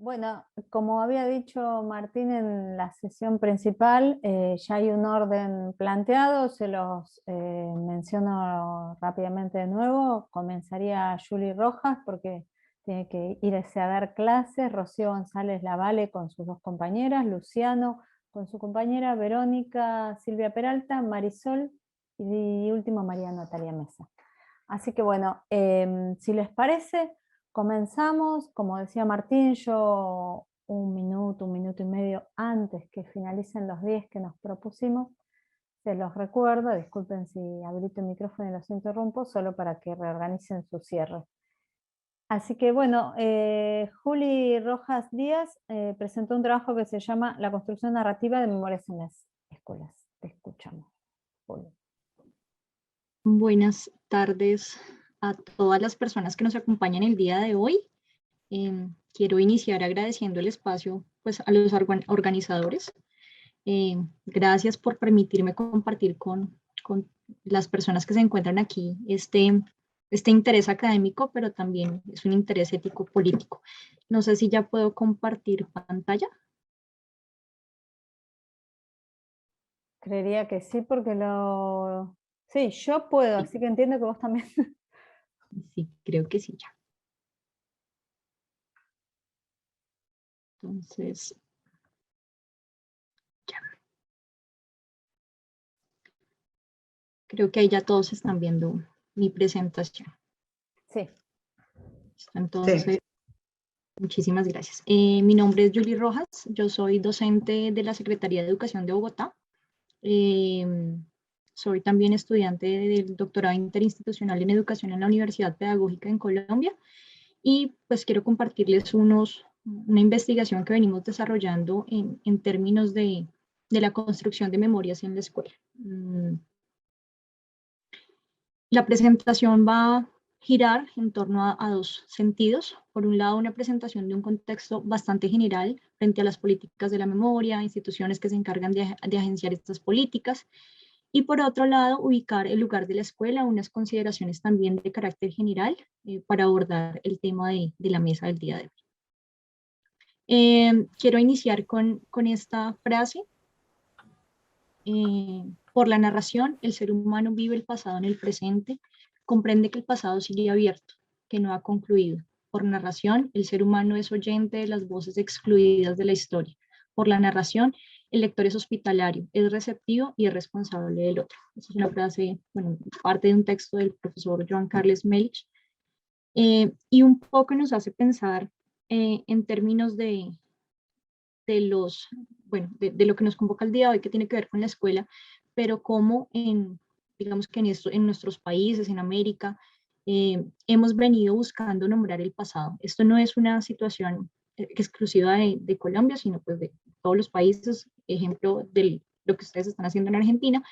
Bueno, como había dicho Martín en la sesión principal, ya hay un orden planteado, se los menciono rápidamente de nuevo. Comenzaría Julie Rojas porque tiene que irse a dar clases, Rocío González Lavalle con sus dos compañeras, Luciano con su compañera, Verónica Silvia Peralta, Marisol y último María Natalia Mesa. Así que bueno, si les parece, comenzamos. Como decía Martín, yo un minuto y medio antes que finalicen los 10 que nos propusimos, se los recuerdo, disculpen si habilito el micrófono y los interrumpo, solo para que reorganicen su cierre. Así que bueno, Juli Rojas Díaz presentó un trabajo que se llama La construcción narrativa de memorias en las escuelas. Te escuchamos, Juli. Buenas tardes a todas las personas que nos acompañan el día de hoy. Quiero iniciar agradeciendo el espacio pues, a los organizadores. Gracias por permitirme compartir con las personas que se encuentran aquí este interés académico, pero también es un interés ético-político. No sé si ya puedo compartir pantalla. Creería que sí, porque lo... Sí, yo puedo, así que entiendo que vos también. Sí, creo que sí ya. Entonces, ya. Creo que ahí ya todos están viendo mi presentación. Sí. Entonces, Sí. Muchísimas gracias. Mi nombre es Julie Rojas, yo soy docente de la Secretaría de Educación de Bogotá. Soy también estudiante del doctorado interinstitucional en educación en la Universidad Pedagógica en Colombia y pues quiero compartirles una investigación que venimos desarrollando en términos de la construcción de memorias en la escuela. La presentación va a girar en torno a dos sentidos. Por un lado, una presentación de un contexto bastante general frente a las políticas de la memoria, instituciones que se encargan de agenciar estas políticas. Y por otro lado, ubicar el lugar de la escuela, unas consideraciones también de carácter general para abordar el tema de la mesa del día de hoy. Quiero iniciar con esta frase. Por la narración, el ser humano vive el pasado en el presente, comprende que el pasado sigue abierto, que no ha concluido. Por narración, el ser humano es oyente de las voces excluidas de la historia. Por la narración, el lector es hospitalario, es receptivo y es responsable del otro. Esa es una frase, bueno, parte de un texto del profesor Joan Carles Melch, y un poco nos hace pensar en términos de los, bueno, de lo que nos convoca el día de hoy, que tiene que ver con la escuela, pero como digamos que en nuestros países, en América, hemos venido buscando nombrar el pasado. Esto no es una situación exclusiva de Colombia, sino pues de todos los países, ejemplo de lo que ustedes están haciendo en Argentina,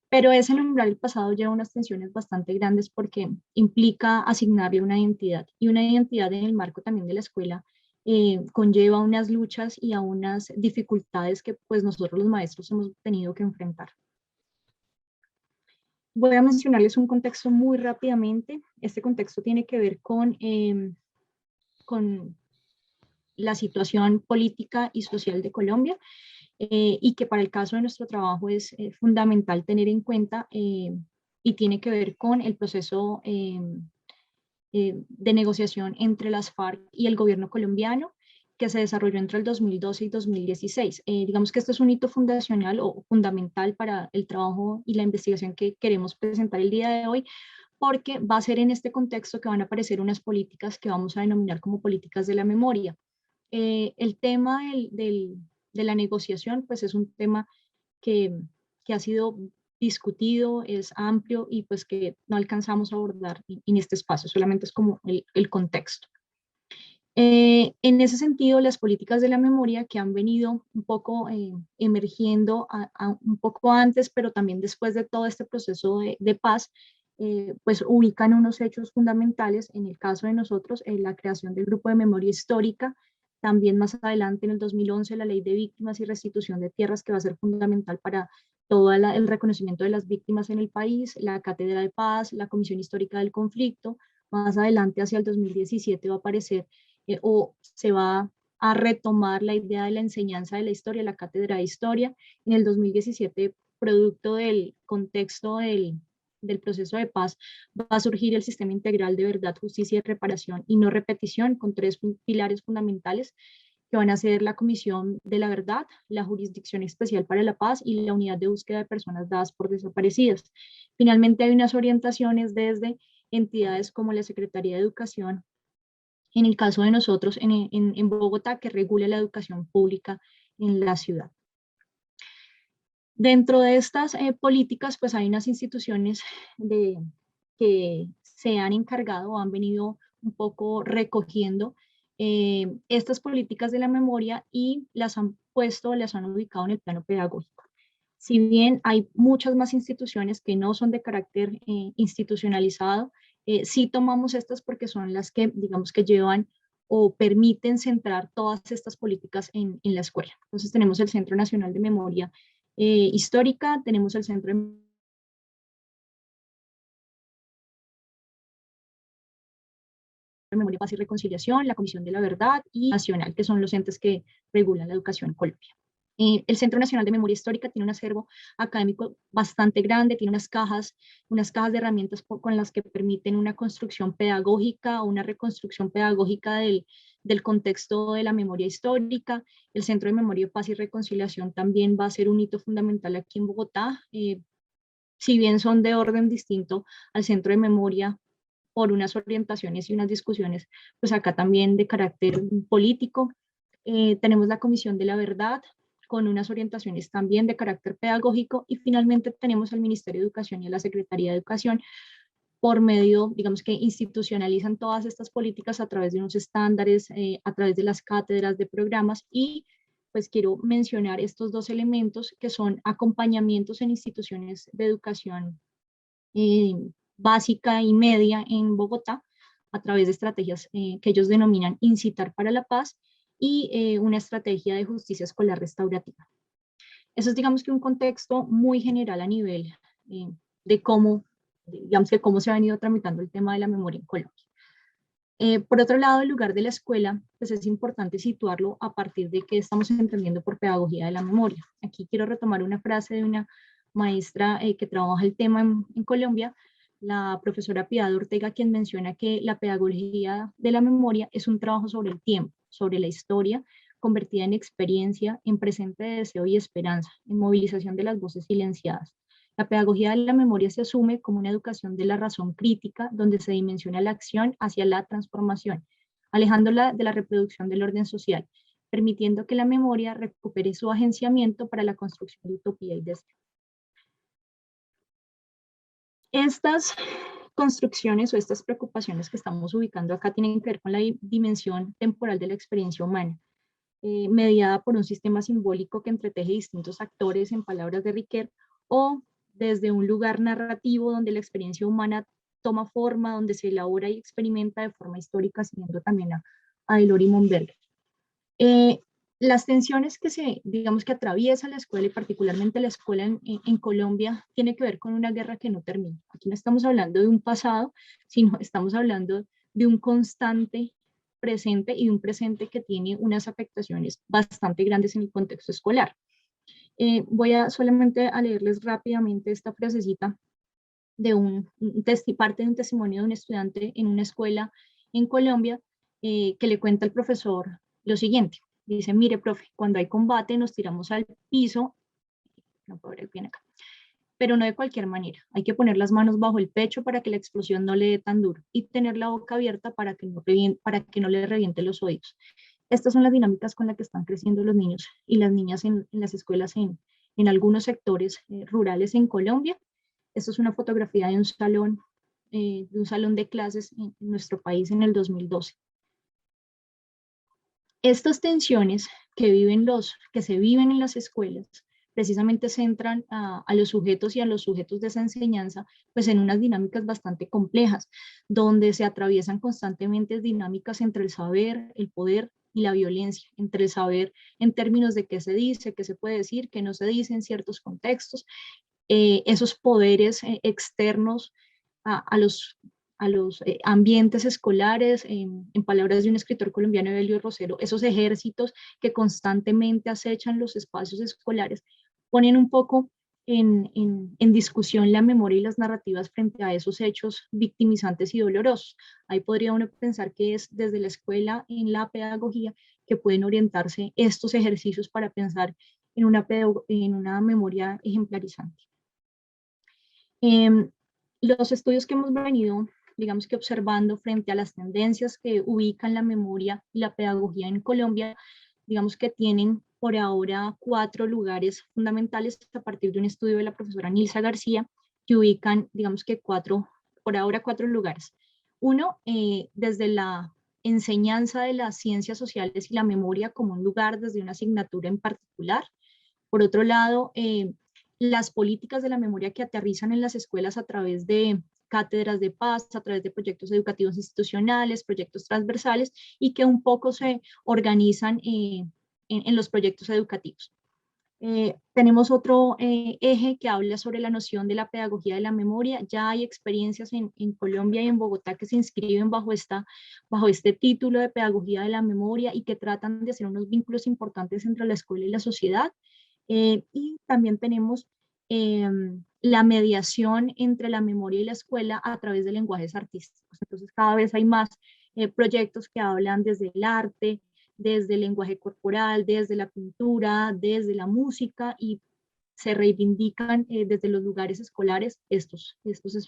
pero ese nombrar el pasado lleva unas tensiones bastante grandes porque implica asignarle una identidad, y una identidad en el marco también de la escuela conlleva unas luchas y a unas dificultades que pues nosotros los maestros hemos tenido que enfrentar. Voy a mencionarles un contexto muy rápidamente. Este contexto tiene que ver con la situación política y social de Colombia, y que para el caso de nuestro trabajo es fundamental tener en cuenta, y tiene que ver con el proceso de negociación entre las FARC y el gobierno colombiano, que se desarrolló entre el 2012 y 2016. Digamos que este es un hito fundacional o fundamental para el trabajo y la investigación que queremos presentar el día de hoy, porque va a ser en este contexto que van a aparecer unas políticas que vamos a denominar como políticas de la memoria. El tema de la negociación, pues es un tema que ha sido discutido, es amplio y pues que no alcanzamos a abordar en este espacio, solamente es como el contexto. En ese sentido, las políticas de la memoria que han venido un poco emergiendo un poco antes, pero también después de todo este proceso de paz, pues ubican unos hechos fundamentales. En el caso de nosotros, la creación del Grupo de Memoria Histórica, también más adelante en el 2011 la Ley de Víctimas y Restitución de Tierras, que va a ser fundamental para todo el reconocimiento de las víctimas en el país, la Cátedra de Paz, la Comisión Histórica del Conflicto. Más adelante, hacia el 2017, va a aparecer o se va a retomar la idea de la enseñanza de la historia, la cátedra de historia. En el 2017, producto del contexto del proceso de paz, va a surgir el sistema integral de verdad, justicia y reparación y no repetición, con 3 pilares fundamentales que van a ser la Comisión de la Verdad, la Jurisdicción Especial para la Paz y la Unidad de Búsqueda de Personas Dadas por Desaparecidas. Finalmente, hay unas orientaciones desde entidades como la Secretaría de Educación, en el caso de nosotros en Bogotá, que regula la educación pública en la ciudad. Dentro de estas políticas, pues hay unas instituciones que se han encargado o han venido un poco recogiendo estas políticas de la memoria y las han puesto, las han ubicado en el plano pedagógico. Si bien hay muchas más instituciones que no son de carácter institucionalizado, sí tomamos estas porque son las que, digamos, que llevan o permiten centrar todas estas políticas en la escuela. Entonces tenemos el Centro Nacional de Memoria Histórica, tenemos el Centro de Memoria, Paz y Reconciliación, la Comisión de la Verdad y Nacional, que son los entes que regulan la educación en Colombia. El Centro Nacional de Memoria Histórica tiene un acervo académico bastante grande, tiene unas cajas de herramientas con las que permiten una construcción pedagógica o una reconstrucción pedagógica del contexto de la memoria histórica. El Centro de Memoria, Paz y Reconciliación también va a ser un hito fundamental aquí en Bogotá, si bien son de orden distinto al Centro de Memoria por unas orientaciones y unas discusiones, pues acá también de carácter político. Tenemos la Comisión de la Verdad, con unas orientaciones también de carácter pedagógico, y finalmente tenemos al Ministerio de Educación y a la Secretaría de Educación, por medio, digamos, que institucionalizan todas estas políticas a través de unos estándares, a través de las cátedras de programas, y pues quiero mencionar estos 2 elementos que son acompañamientos en instituciones de educación básica y media en Bogotá, a través de estrategias que ellos denominan Incitar para la Paz y una estrategia de justicia escolar restaurativa. Eso es, digamos, que un contexto muy general a nivel de cómo, digamos, que cómo se ha venido tramitando el tema de la memoria en Colombia. Por otro lado, el lugar de la escuela, pues es importante situarlo a partir de qué estamos entendiendo por pedagogía de la memoria. Aquí quiero retomar una frase de una maestra que trabaja el tema en Colombia, la profesora Piedad Ortega, quien menciona que la pedagogía de la memoria es un trabajo sobre el tiempo, sobre la historia, convertida en experiencia, en presente de deseo y esperanza, en movilización de las voces silenciadas. La pedagogía de la memoria se asume como una educación de la razón crítica, donde se dimensiona la acción hacia la transformación, alejándola de la reproducción del orden social, permitiendo que la memoria recupere su agenciamiento para la construcción de utopía y deseo. Estas construcciones o estas preocupaciones que estamos ubicando acá tienen que ver con la dimensión temporal de la experiencia humana, mediada por un sistema simbólico que entreteje distintos actores, en palabras de Riquet, o desde un lugar narrativo donde la experiencia humana toma forma, donde se elabora y experimenta de forma histórica, siguiendo también a Delors y Monberger. Las tensiones digamos, que atraviesa la escuela, y particularmente la escuela en Colombia, tiene que ver con una guerra que no termina. Aquí no estamos hablando de un pasado, sino estamos hablando de un constante presente, y de un presente que tiene unas afectaciones bastante grandes en el contexto escolar. Voy solamente a leerles rápidamente esta frasecita de parte de un testimonio de un estudiante en una escuela en Colombia, que le cuenta al profesor lo siguiente. Dice: mire, profe, cuando hay combate nos tiramos al piso, no puedo ver bien acá, pero no de cualquier manera. Hay que poner las manos bajo el pecho para que la explosión no le dé tan duro, y tener la boca abierta para que no le reviente los oídos. Estas son las dinámicas con las que están creciendo los niños y las niñas en las escuelas en algunos sectores rurales en Colombia. Esto es una fotografía de un salón de clases en nuestro país en el 2012. Estas tensiones que se viven en las escuelas precisamente centran a los sujetos y a los sujetos de esa enseñanza, pues en unas dinámicas bastante complejas, donde se atraviesan constantemente dinámicas entre el saber, el poder y la violencia, entre el saber en términos de qué se dice, qué se puede decir, qué no se dice en ciertos contextos, esos poderes externos a los a los ambientes escolares, en palabras de un escritor colombiano, Evelio Rosero, esos ejércitos que constantemente acechan los espacios escolares, ponen un poco en discusión la memoria y las narrativas frente a esos hechos victimizantes y dolorosos. Ahí podría uno pensar que es desde la escuela, en la pedagogía, que pueden orientarse estos ejercicios para pensar en una memoria ejemplarizante. Los estudios que hemos venido, digamos que observando frente a las tendencias que ubican la memoria y la pedagogía en Colombia, digamos que tienen por ahora 4 lugares fundamentales a partir de un estudio de la profesora Nilsa García, que ubican, digamos que por ahora 4 lugares. Uno, desde la enseñanza de las ciencias sociales y la memoria como un lugar desde una asignatura en particular. Por otro lado, las políticas de la memoria que aterrizan en las escuelas a través de cátedras de paz, a través de proyectos educativos institucionales, proyectos transversales, y que un poco se organizan en los proyectos educativos. Tenemos otro eje que habla sobre la noción de la pedagogía de la memoria. Ya hay experiencias en Colombia y en Bogotá que se inscriben bajo este título de pedagogía de la memoria y que tratan de hacer unos vínculos importantes entre la escuela y la sociedad. Y también tenemos la mediación entre la memoria y la escuela a través de lenguajes artísticos. Entonces cada vez hay más proyectos que hablan desde el arte, desde el lenguaje corporal, desde la pintura, desde la música, y se reivindican desde los lugares escolares estos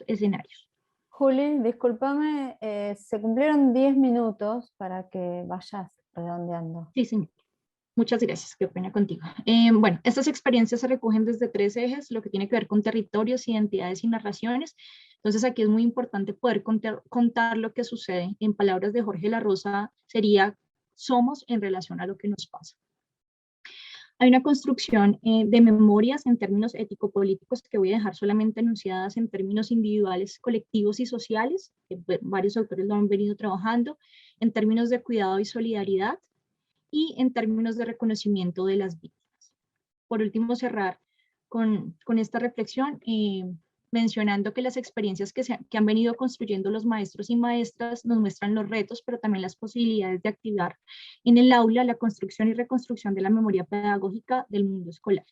escenarios. Juli, discúlpame, se cumplieron 10 minutos para que vayas redondeando. Sí, señor. Muchas gracias, qué pena contigo. Bueno, estas experiencias se recogen desde 3 ejes, lo que tiene que ver con territorios, identidades y narraciones. Entonces aquí es muy importante poder contar lo que sucede. En palabras de Jorge La Rosa sería: somos en relación a lo que nos pasa. Hay una construcción de memorias en términos ético-políticos que voy a dejar solamente enunciadas en términos individuales, colectivos y sociales, que varios autores lo han venido trabajando, en términos de cuidado y solidaridad, y en términos de reconocimiento de las víctimas. Por último, cerrar con esta reflexión, mencionando que las experiencias que han venido construyendo los maestros y maestras nos muestran los retos, pero también las posibilidades de activar en el aula la construcción y reconstrucción de la memoria pedagógica del mundo escolar.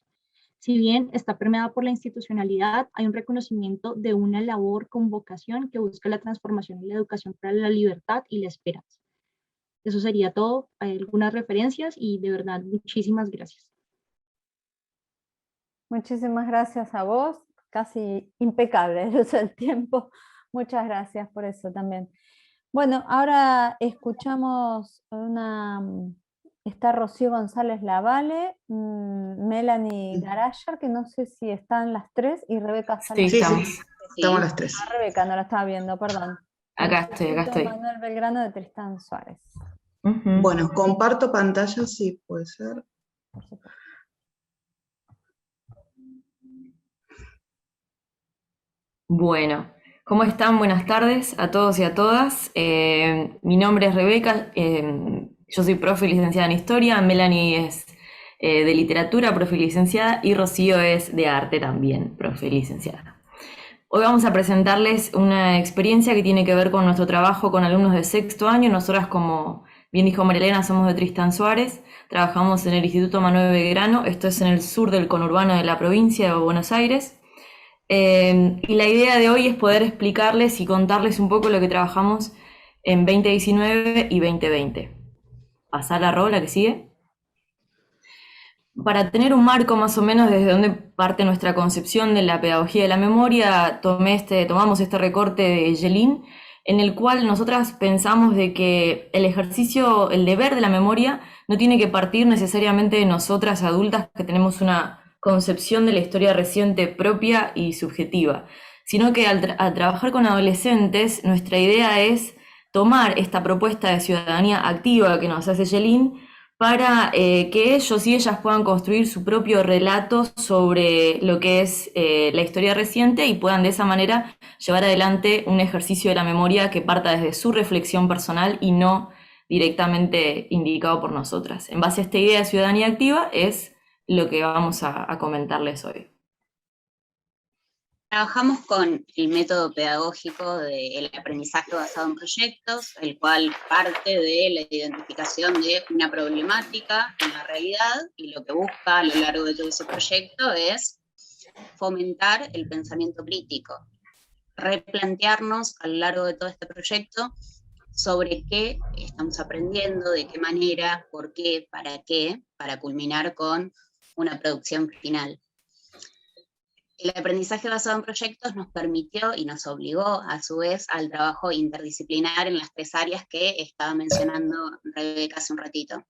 Si bien está permeada por la institucionalidad, hay un reconocimiento de una labor con vocación que busca la transformación y la educación para la libertad y la esperanza. Eso sería todo. Hay algunas referencias y de verdad muchísimas gracias. Muchísimas gracias a vos, casi impecable el uso del tiempo. Muchas gracias por eso también. Bueno, ahora escuchamos está Rocío González Lavalle, Melanie Garayar, que no sé si están las 3, y Rebeca Salas. Sí, estamos las 3. Rebeca, no la estaba viendo, perdón. Acá estoy. Manuel Belgrano de Tristán Suárez. Bueno, comparto pantalla, sí, puede ser. Por supuesto. Bueno, ¿cómo están? Buenas tardes a todos y a todas. Mi nombre es Rebeca, yo soy profe y licenciada en Historia, Melanie es de Literatura, profe y licenciada, y Rocío es de Arte también, profe y licenciada. Hoy vamos a presentarles una experiencia que tiene que ver con nuestro trabajo con alumnos de 6º año. Nosotras, como bien dijo María Elena, somos de Tristán Suárez, trabajamos en el Instituto Manuel Belgrano, esto es en el sur del conurbano de la provincia de Buenos Aires. Y la idea de hoy es poder explicarles y contarles un poco lo que trabajamos en 2019 y 2020. Pasar la rola que sigue. Para tener un marco más o menos desde donde parte nuestra concepción de la pedagogía de la memoria, tomamos este recorte de Yelin, en el cual nosotras pensamos de que el deber de la memoria no tiene que partir necesariamente de nosotras adultas que tenemos una concepción de la historia reciente propia y subjetiva, sino que al trabajar con adolescentes, nuestra idea es tomar esta propuesta de ciudadanía activa que nos hace Yelin para que ellos y ellas puedan construir su propio relato sobre lo que es la historia reciente y puedan de esa manera llevar adelante un ejercicio de la memoria que parta desde su reflexión personal y no directamente indicado por nosotras. En base a esta idea de ciudadanía activa es lo que vamos a comentarles hoy. Trabajamos con el método pedagógico del aprendizaje basado en proyectos, el cual parte de la identificación de una problemática en la realidad, y lo que busca a lo largo de todo ese proyecto es fomentar el pensamiento crítico, replantearnos a lo largo de todo este proyecto sobre qué estamos aprendiendo, de qué manera, por qué, para culminar con una producción final. El aprendizaje basado en proyectos nos permitió y nos obligó, a su vez, al trabajo interdisciplinar en las 3 áreas que estaba mencionando Rebeca hace un ratito.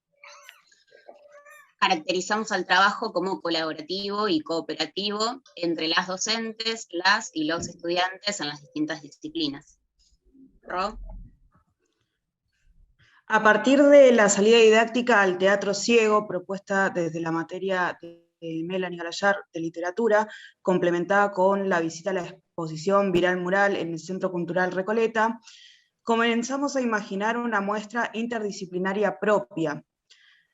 Caracterizamos al trabajo como colaborativo y cooperativo entre las docentes, las y los estudiantes en las distintas disciplinas. ¿Ro? A partir de la salida didáctica al teatro ciego, propuesta desde la materia de Melanie Galayar de literatura, complementada con la visita a la exposición Viral Mural en el Centro Cultural Recoleta, comenzamos a imaginar una muestra interdisciplinaria propia.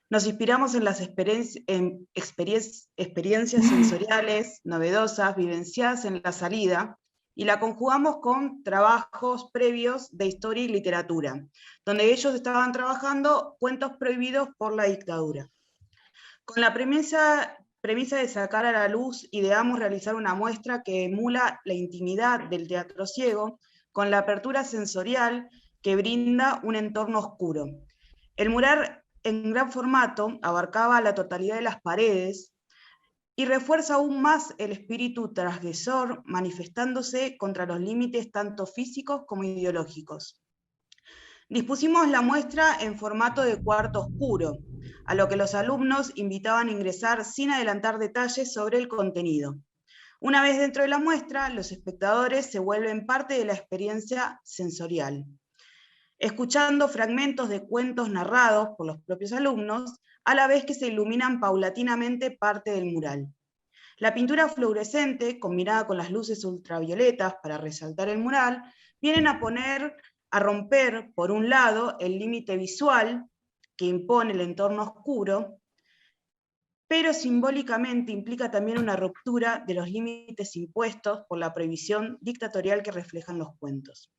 Nos inspiramos en las experiencias sensoriales, novedosas, vivenciadas en la salida, y la conjugamos con trabajos previos de historia y literatura, donde ellos estaban trabajando cuentos prohibidos por la dictadura. Con la premisa de sacar a la luz, ideamos realizar una muestra que emula la intimidad del teatro ciego, con la apertura sensorial que brinda un entorno oscuro. El mural en gran formato abarcaba la totalidad de las paredes, y refuerza aún más el espíritu transgresor, manifestándose contra los límites tanto físicos como ideológicos. Dispusimos la muestra en formato de cuarto oscuro, a lo que los alumnos invitaban a ingresar sin adelantar detalles sobre el contenido. Una vez dentro de la muestra, los espectadores se vuelven parte de la experiencia sensorial, escuchando fragmentos de cuentos narrados por los propios alumnos, a la vez que se iluminan paulatinamente parte del mural. La pintura fluorescente, combinada con las luces ultravioletas para resaltar el mural, vienen a romper, por un lado, el límite visual que impone el entorno oscuro, pero simbólicamente implica también una ruptura de los límites impuestos por la prohibición dictatorial que reflejan los cuentos.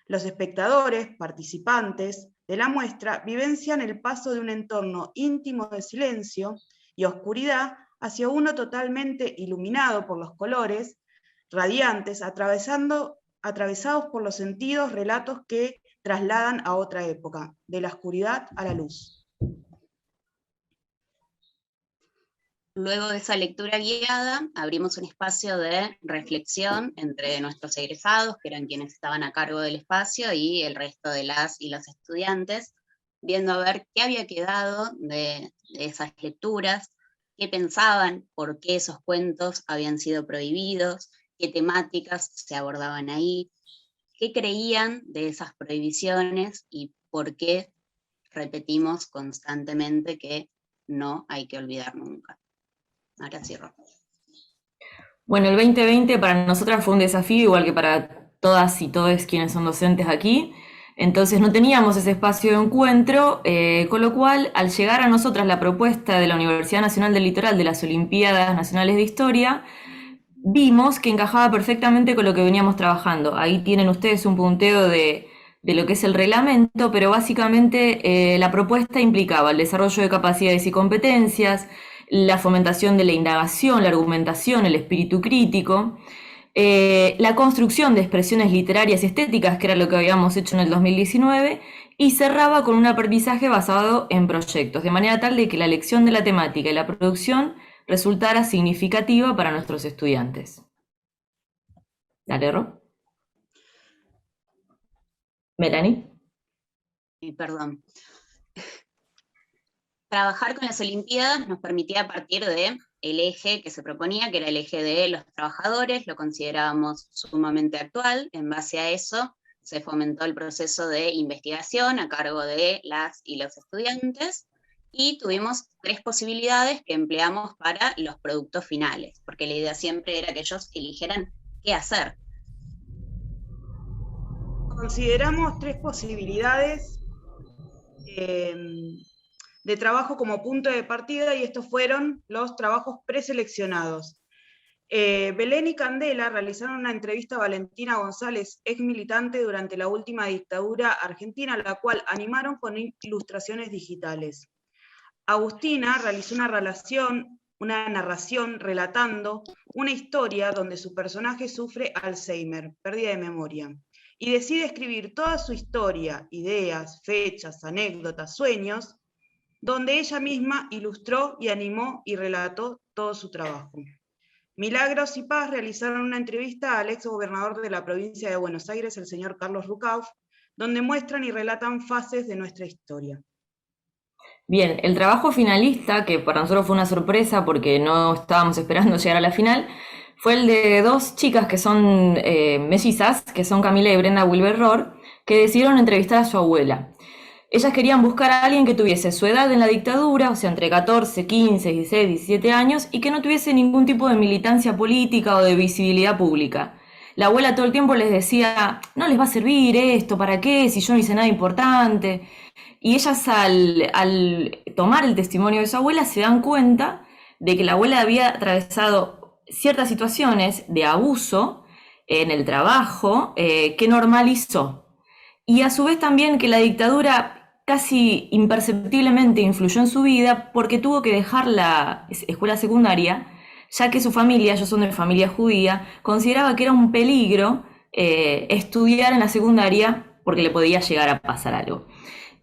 Los espectadores, participantes de la muestra, vivencian el paso de un entorno íntimo de silencio y oscuridad hacia uno totalmente iluminado por los colores radiantes, atravesados por los sentidos, relatos que trasladan a otra época, de la oscuridad a la luz. Luego de esa lectura guiada, abrimos un espacio de reflexión entre nuestros egresados, que eran quienes estaban a cargo del espacio, y el resto de las y los estudiantes, viendo a ver qué había quedado de esas lecturas, qué pensaban, por qué esos cuentos habían sido prohibidos, qué temáticas se abordaban ahí, qué creían de esas prohibiciones y por qué repetimos constantemente que no hay que olvidar nunca. Ahora cierro. Bueno, el 2020 para nosotras fue un desafío, igual que para todas y todos quienes son docentes aquí. Entonces no teníamos ese espacio de encuentro, con lo cual, al llegar a nosotras la propuesta de la Universidad Nacional del Litoral de las Olimpiadas Nacionales de Historia, vimos que encajaba perfectamente con lo que veníamos trabajando. Ahí tienen ustedes un punteo de lo que es el reglamento, pero básicamente la propuesta implicaba el desarrollo de capacidades y competencias, la fomentación de la indagación, la argumentación, el espíritu crítico, la construcción de expresiones literarias y estéticas, que era lo que habíamos hecho en el 2019, y cerraba con un aprendizaje basado en proyectos, de manera tal de que la elección de la temática y la producción resultara significativa para nuestros estudiantes. Dale, Ro. Melanie. Perdón. Trabajar con las Olimpiadas nos permitía partir del eje que se proponía, que era el eje de los trabajadores, lo considerábamos sumamente actual. En base a eso se fomentó el proceso de investigación a cargo de las y los estudiantes, y tuvimos 3 posibilidades que empleamos para los productos finales, porque la idea siempre era que ellos eligieran qué hacer. Consideramos 3 posibilidades de trabajo como punto de partida, y estos fueron los trabajos preseleccionados. Belén y Candela realizaron una entrevista a Valentina González, ex militante durante la última dictadura argentina, la cual animaron con ilustraciones digitales. Agustina realizó una narración relatando una historia donde su personaje sufre Alzheimer, pérdida de memoria, y decide escribir toda su historia, ideas, fechas, anécdotas, sueños, donde ella misma ilustró y animó y relató todo su trabajo. Milagros y Paz realizaron una entrevista al ex gobernador de la provincia de Buenos Aires, el señor Carlos Rucauf, donde muestran y relatan fases de nuestra historia. Bien, el trabajo finalista, que para nosotros fue una sorpresa porque no estábamos esperando llegar a la final, fue el de dos chicas que son mellizas, que son Camila y Brenda Wilber-Rohr, que decidieron entrevistar a su abuela. Ellas querían buscar a alguien que tuviese su edad en la dictadura, o sea, entre 14, 15, 16, 17 años, y que no tuviese ningún tipo de militancia política o de visibilidad pública. La abuela todo el tiempo les decía, no les va a servir esto, ¿para qué? Si yo no hice nada importante. Y ellas al tomar el testimonio de su abuela se dan cuenta de que la abuela había atravesado ciertas situaciones de abuso en el trabajo que normalizó. Y a su vez también que la dictadura casi imperceptiblemente influyó en su vida porque tuvo que dejar la escuela secundaria, ya que su familia, ellos son de familia judía, consideraba que era un peligro estudiar en la secundaria porque le podía llegar a pasar algo.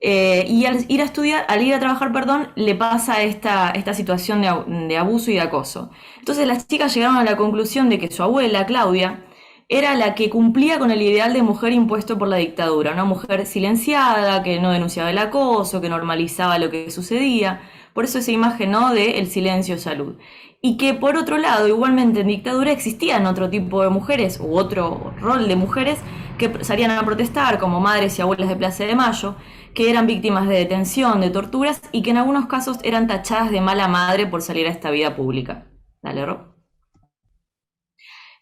Y al ir a trabajar, le pasa esta situación de abuso y de acoso. Entonces las chicas llegaron a la conclusión de que su abuela, Claudia, era la que cumplía con el ideal de mujer impuesto por la dictadura, una mujer silenciada, que no denunciaba el acoso, que normalizaba lo que sucedía, por eso esa imagen, ¿no?, de el silencio salud. Y que por otro lado, igualmente en dictadura existían otro tipo de mujeres, u otro rol de mujeres, que salían a protestar, como madres y abuelas de Plaza de Mayo, que eran víctimas de detención, de torturas, y que en algunos casos eran tachadas de mala madre por salir a esta vida pública. Dale, Ro.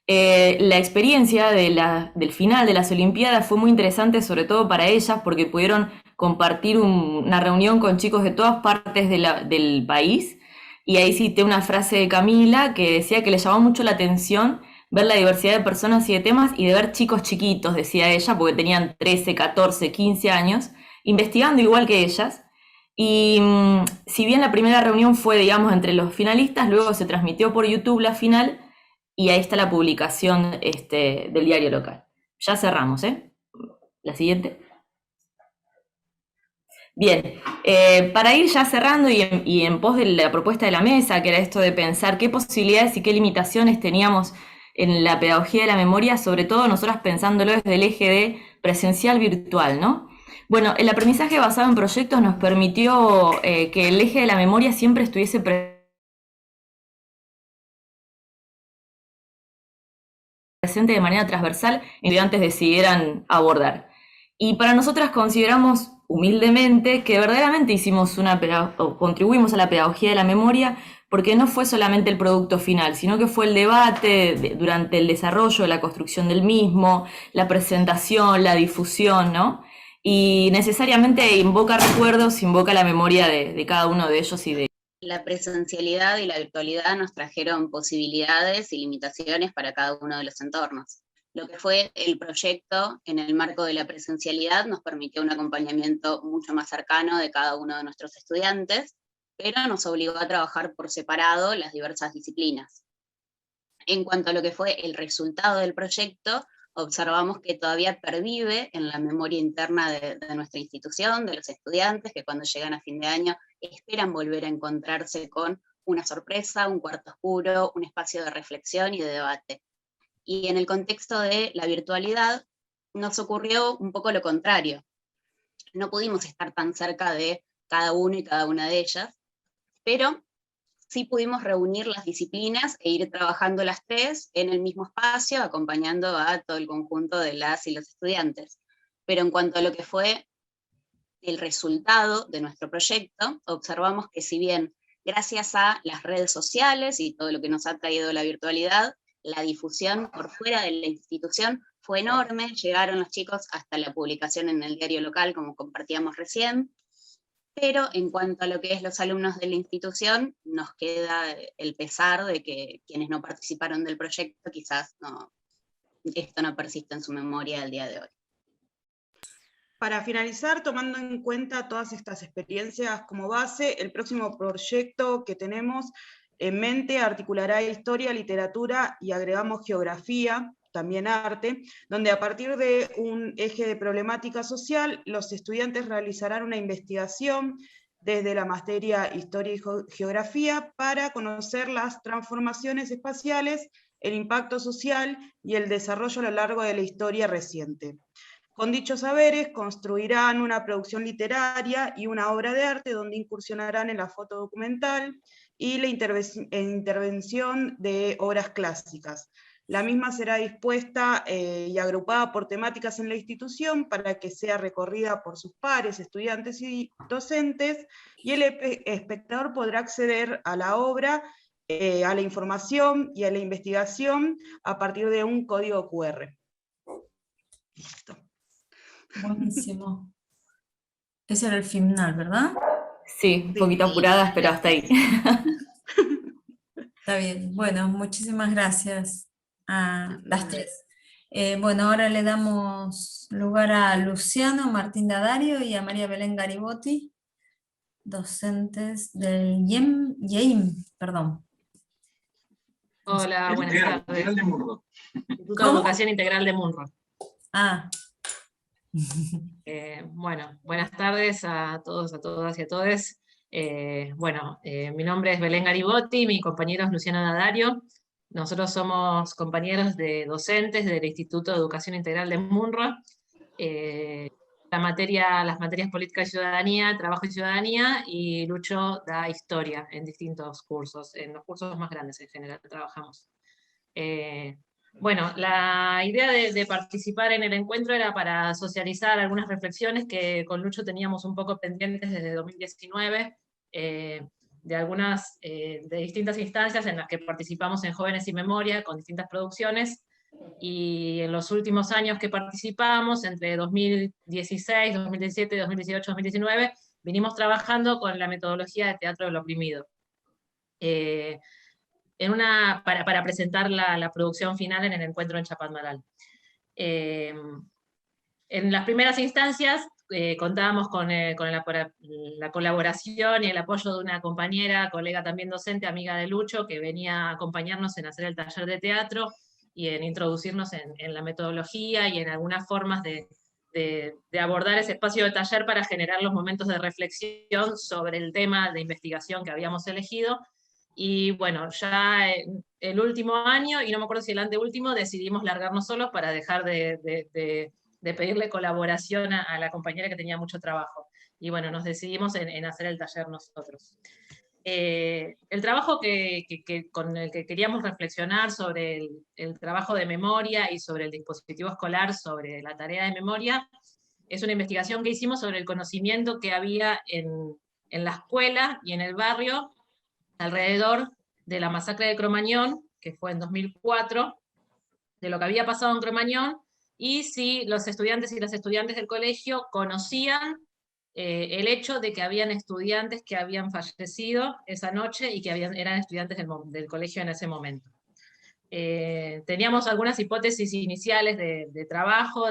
La experiencia del final de las Olimpiadas fue muy interesante, sobre todo para ellas, porque pudieron compartir una reunión con chicos de todas partes del país, y ahí cité una frase de Camila que decía que le llamó mucho la atención ver la diversidad de personas y de temas, y de ver chicos chiquitos, decía ella, porque tenían 13, 14, 15 años, investigando igual que ellas. Y si bien la primera reunión fue, digamos, entre los finalistas, luego se transmitió por YouTube la final, y ahí está la publicación del diario local. Ya cerramos, ¿eh? La siguiente. Bien, para ir ya cerrando y en pos de la propuesta de la mesa, que era esto de pensar qué posibilidades y qué limitaciones teníamos en la pedagogía de la memoria, sobre todo nosotras pensándolo desde el eje de presencial virtual, ¿no? Bueno, el aprendizaje basado en proyectos nos permitió que el eje de la memoria siempre estuviese presente de manera transversal y estudiantes decidieran abordar. Y para nosotras consideramos humildemente que verdaderamente contribuimos a la pedagogía de la memoria, porque no fue solamente el producto final, sino que fue el debate durante el desarrollo, la construcción del mismo, la presentación, la difusión, ¿no? Y necesariamente invoca recuerdos, invoca la memoria de cada uno de ellos y de... La presencialidad y la virtualidad nos trajeron posibilidades y limitaciones para cada uno de los entornos. Lo que fue el proyecto en el marco de la presencialidad nos permitió un acompañamiento mucho más cercano de cada uno de nuestros estudiantes, pero nos obligó a trabajar por separado las diversas disciplinas. En cuanto a lo que fue el resultado del proyecto, observamos que todavía pervive en la memoria interna de nuestra institución, de los estudiantes, que cuando llegan a fin de año esperan volver a encontrarse con una sorpresa, un cuarto oscuro, un espacio de reflexión y de debate. Y en el contexto de la virtualidad nos ocurrió un poco lo contrario. No pudimos estar tan cerca de cada uno y cada una de ellas, pero sí pudimos reunir las disciplinas e ir trabajando las tres en el mismo espacio, acompañando a todo el conjunto de las y los estudiantes. Pero en cuanto a lo que fue el resultado de nuestro proyecto, observamos que si bien gracias a las redes sociales y todo lo que nos ha traído la virtualidad, la difusión por fuera de la institución fue enorme, llegaron los chicos hasta la publicación en el diario local, como compartíamos recién, Pero en cuanto a lo que es los alumnos de la institución, nos queda el pesar de que quienes no participaron del proyecto quizás esto no persiste en su memoria al día de hoy. Para finalizar, tomando en cuenta todas estas experiencias como base, el próximo proyecto que tenemos en mente articulará historia, literatura y agregamos geografía, también arte, donde a partir de un eje de problemática social, los estudiantes realizarán una investigación desde la materia Historia y Geografía para conocer las transformaciones espaciales, el impacto social y el desarrollo a lo largo de la historia reciente. Con dichos saberes construirán una producción literaria y una obra de arte donde incursionarán en la foto documental y la intervención de obras clásicas. La misma será dispuesta y agrupada por temáticas en la institución para que sea recorrida por sus pares, estudiantes y docentes, y el espectador podrá acceder a la obra, a la información y a la investigación a partir de un código QR. Listo. Buenísimo. Ese era el final, ¿verdad? Sí, un poquito apuradas, pero hasta ahí. Está bien. Bueno, muchísimas gracias a las tres. Bueno, ahora le damos lugar a Luciano Martín D'Addario y a María Belén Garibotti, docentes del IEIM, perdón. Hola, buenas tardes. Integral de Munro. Instituto de Educación Integral de Munro. Ah. Bueno, buenas tardes a todos, a todas y a todes. Mi nombre es Belén Garibotti, mi compañero es Luciano D'Addario. Nosotros somos compañeros de docentes del Instituto de Educación Integral de Munro. Las materias Política y Ciudadanía, Trabajo y Ciudadanía, y Lucho da Historia en distintos cursos, en los cursos más grandes en general trabajamos. Bueno, la idea de participar en el encuentro era para socializar algunas reflexiones que con Lucho teníamos un poco pendientes desde 2019, de distintas instancias en las que participamos en Jóvenes y Memoria, con distintas producciones, y en los últimos años que participamos, entre 2016, 2017, 2018, 2019, vinimos trabajando con la metodología de teatro del oprimido. Para presentar la producción final en el encuentro en Chapadmalal. En las primeras instancias contábamos con la colaboración y el apoyo de una compañera, colega también docente, amiga de Lucho, que venía a acompañarnos en hacer el taller de teatro y en introducirnos en la metodología y en algunas formas de abordar ese espacio de taller para generar los momentos de reflexión sobre el tema de investigación que habíamos elegido. Y bueno, ya el último año, y no me acuerdo si el anteúltimo, decidimos largarnos solos para dejar de pedirle colaboración a la compañera que tenía mucho trabajo. Y bueno, nos decidimos en hacer el taller nosotros. El trabajo con el que queríamos reflexionar sobre el trabajo de memoria y sobre el dispositivo escolar, sobre la tarea de memoria, es una investigación que hicimos sobre el conocimiento que había en la escuela y en el barrio alrededor de la masacre de Cromañón, que fue en 2004, de lo que había pasado en Cromañón, y si los estudiantes y las estudiantes del colegio conocían el hecho de que habían estudiantes que habían fallecido esa noche y que eran estudiantes del colegio en ese momento. Teníamos algunas hipótesis iniciales de trabajo,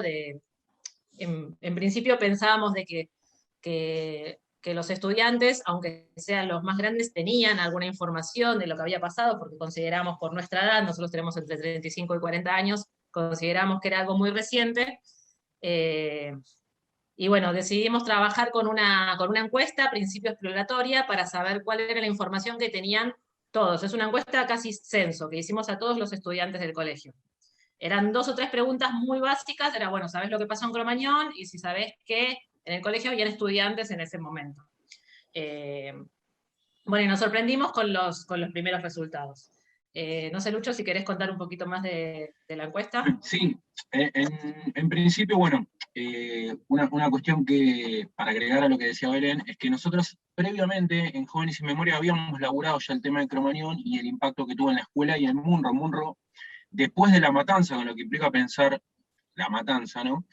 en principio pensábamos de que los estudiantes, aunque sean los más grandes, tenían alguna información de lo que había pasado, porque consideramos por nuestra edad, nosotros tenemos entre 35 y 40 años, consideramos que era algo muy reciente, y bueno, decidimos trabajar con una encuesta, a principio exploratoria, para saber cuál era la información que tenían todos. Es una encuesta casi censo, que hicimos a todos los estudiantes del colegio. Eran 2 o 3 preguntas muy básicas, era, bueno, ¿sabés lo que pasó en Cromañón? Y si sabés que en el colegio habían estudiantes en ese momento. Bueno, y nos sorprendimos con los primeros resultados. No sé, Lucho, si querés contar un poquito más de la encuesta. Sí, en principio, bueno, una cuestión que, para agregar a lo que decía Belén, es que nosotros previamente en Jóvenes y Memoria habíamos laburado ya el tema de Cromañón y el impacto que tuvo en la escuela y en Munro. Munro, después de la matanza, con lo que implica pensar la matanza, ¿no?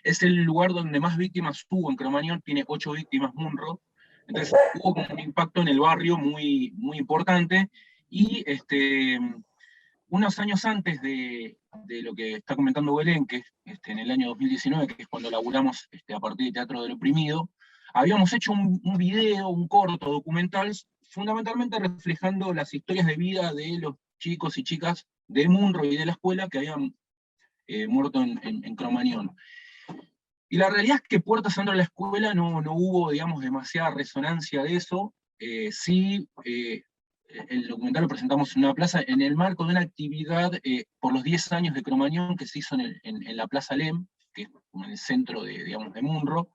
Es el lugar donde más víctimas tuvo en Cromañón, tiene 8 víctimas Munro, Entonces hubo como un impacto en el barrio muy, muy importante, y unos años antes de lo que está comentando Belén, que es en el año 2019, que es cuando laburamos a partir de Teatro del Oprimido, habíamos hecho un video, un corto documental, fundamentalmente reflejando las historias de vida de los chicos y chicas de Munro y de la escuela que habían muerto en Cromañón. Y la realidad es que puertas adentro de la escuela no hubo, digamos, demasiada resonancia de eso. Sí, el documental lo presentamos en una plaza en el marco de una actividad por los 10 años de Cromañón que se hizo en la Plaza Lem, que es como en el centro digamos, de Munro.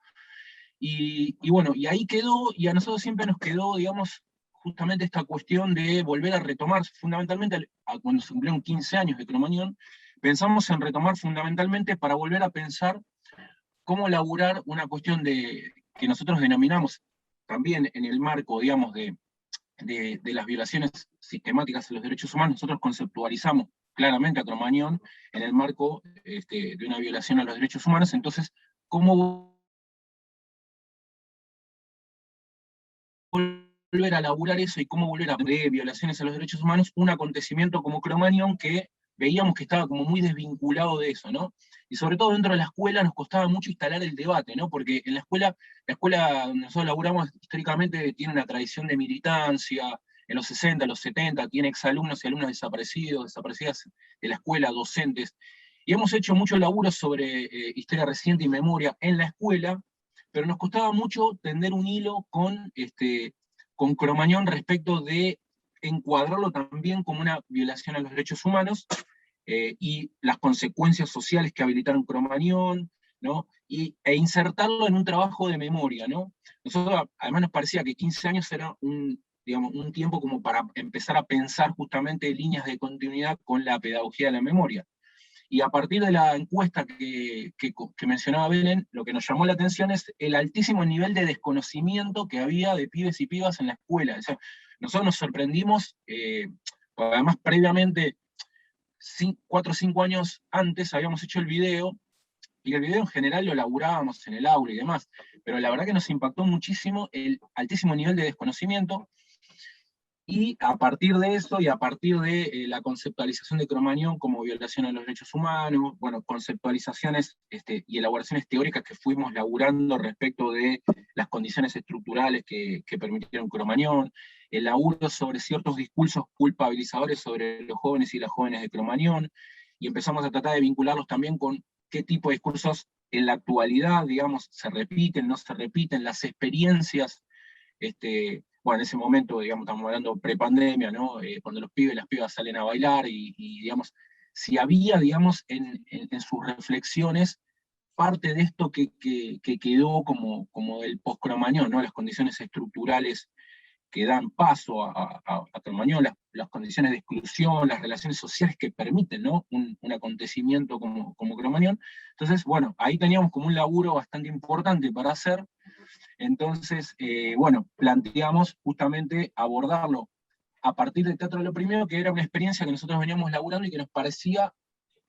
Y bueno, y ahí quedó, y a nosotros siempre nos quedó, digamos, justamente esta cuestión de volver a retomar, fundamentalmente cuando se cumplieron 15 años de Cromañón, pensamos en retomar fundamentalmente para volver a pensar cómo laburar una cuestión que nosotros denominamos también en el marco, digamos, de las violaciones sistemáticas de los derechos humanos. Nosotros conceptualizamos claramente a Cromañón en el marco de una violación a los derechos humanos. Entonces, ¿cómo volver a laburar eso y cómo volver a de violaciones a los derechos humanos un acontecimiento como Cromañón que veíamos que estaba como muy desvinculado de eso, ¿no? Y sobre todo dentro de la escuela nos costaba mucho instalar el debate, ¿no? Porque en la escuela donde nosotros laburamos históricamente tiene una tradición de militancia, en los 60, los 70, tiene exalumnos y alumnas desaparecidas de la escuela, docentes, y hemos hecho mucho laburo sobre historia reciente y memoria en la escuela, pero nos costaba mucho tender un hilo con Cromañón respecto de encuadrarlo también como una violación a los derechos humanos, y las consecuencias sociales que habilitaron Cromañón, ¿no? E insertarlo en un trabajo de memoria, ¿no? Nosotros además nos parecía que 15 años era un tiempo como para empezar a pensar justamente líneas de continuidad con la pedagogía de la memoria. Y a partir de la encuesta que mencionaba Belén, lo que nos llamó la atención es el altísimo nivel de desconocimiento que había de pibes y pibas en la escuela. O sea, nosotros nos sorprendimos, porque además previamente, 4 o 5 años antes, habíamos hecho el video, y el video en general lo laburábamos en el aula y demás, pero la verdad que nos impactó muchísimo el altísimo nivel de desconocimiento. Y a partir de eso, y a partir de la conceptualización de Cromañón como violación a los derechos humanos, bueno, conceptualizaciones y elaboraciones teóricas que fuimos laburando respecto de las condiciones estructurales que permitieron Cromañón, el laburo sobre ciertos discursos culpabilizadores sobre los jóvenes y las jóvenes de Cromañón, y empezamos a tratar de vincularlos también con qué tipo de discursos en la actualidad, digamos, se repiten, no se repiten, las experiencias, bueno, en ese momento, digamos, estamos hablando prepandemia, ¿no? Cuando los pibes y las pibas salen a bailar, y digamos, si había, digamos, en sus reflexiones, parte de esto que quedó como el post-Cromañón, ¿no? Las condiciones estructurales que dan paso a Cromañón, las condiciones de exclusión, las relaciones sociales que permiten, ¿no? un acontecimiento como Cromañón. Entonces, bueno, ahí teníamos como un laburo bastante importante para hacer. Entonces, bueno, planteamos justamente abordarlo a partir del Teatro del Oprimido, que era una experiencia que nosotros veníamos laburando y que nos parecía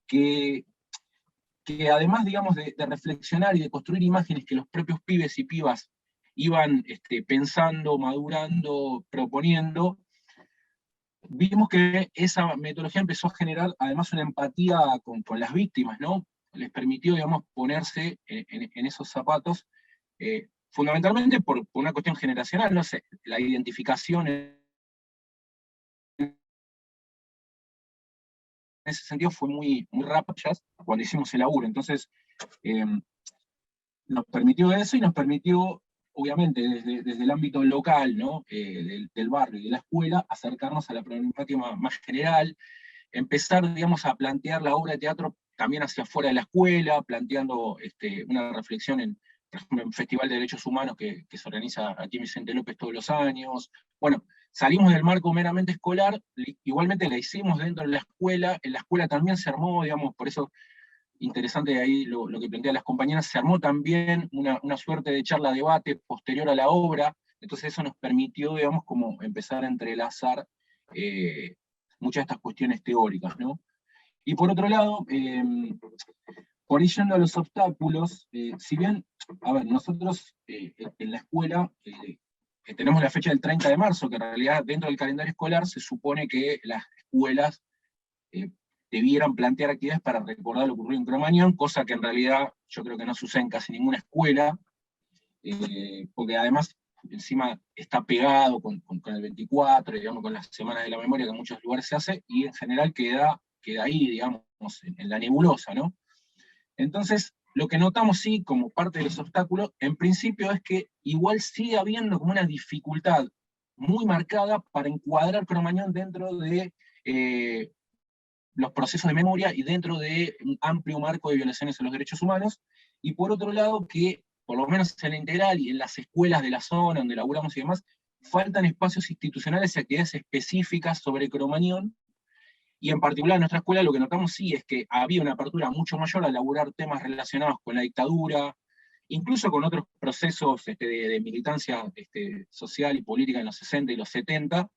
que además, digamos, de reflexionar y de construir imágenes que los propios pibes y pibas iban pensando, madurando, proponiendo, vimos que esa metodología empezó a generar además una empatía con las víctimas, ¿no? Les permitió, digamos, ponerse en esos zapatos, fundamentalmente por una cuestión generacional, no sé, la identificación en ese sentido fue muy, muy rápida cuando hicimos el laburo. Entonces, nos permitió eso, y nos permitió, obviamente, desde el ámbito local, ¿no? del barrio y de la escuela, acercarnos a la problemática más general, empezar, digamos, a plantear la obra de teatro también hacia afuera de la escuela, planteando una reflexión por ejemplo, en un Festival de Derechos Humanos que se organiza aquí en Vicente López todos los años. Bueno, salimos del marco meramente escolar, igualmente la hicimos dentro de la escuela, en la escuela también se armó, digamos, por eso interesante ahí lo que plantean las compañeras, se armó también una suerte de charla-debate posterior a la obra, entonces eso nos permitió, digamos, como empezar a entrelazar muchas de estas cuestiones teóricas, ¿no? Y por otro lado, por ahí yendo a los obstáculos, si bien, a ver, nosotros en la escuela que tenemos la fecha del 30 de marzo, que en realidad dentro del calendario escolar se supone que las escuelas debieran plantear actividades para recordar lo ocurrido en Cromañón, cosa que en realidad yo creo que no sucede en casi ninguna escuela, porque además encima está pegado con el 24, digamos, con las semanas de la memoria que en muchos lugares se hace, y en general queda ahí, digamos, en la nebulosa, ¿no? Entonces, lo que notamos sí, como parte de los obstáculos, en principio es que igual sigue habiendo como una dificultad muy marcada para encuadrar Cromañón dentro de los procesos de memoria y dentro de un amplio marco de violaciones a los derechos humanos, y por otro lado que, por lo menos en la integral y en las escuelas de la zona donde laburamos y demás, faltan espacios institucionales y actividades específicas sobre Cromañón, y en particular en nuestra escuela lo que notamos sí es que había una apertura mucho mayor a laburar temas relacionados con la dictadura, incluso con otros procesos de militancia social y política en los 60 y los 70,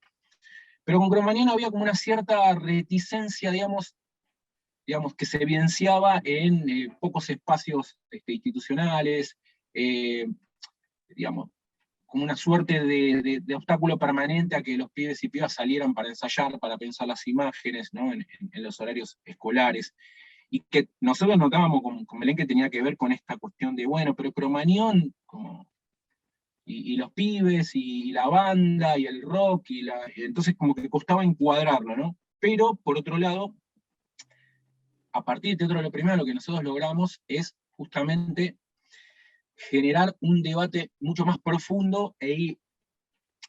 pero con Cromañón había como una cierta reticencia, digamos, que se evidenciaba en pocos espacios institucionales, digamos, como una suerte de obstáculo permanente a que los pibes y pibas salieran para ensayar, para pensar las imágenes, ¿no? en los horarios escolares, y que nosotros notábamos con Belén que tenía que ver con esta cuestión de, bueno, pero Cromañón, y los pibes, y la banda, y el rock, y entonces como que costaba encuadrarlo, ¿no? Pero, por otro lado, a partir de teatro lo primero, lo que nosotros logramos es justamente generar un debate mucho más profundo,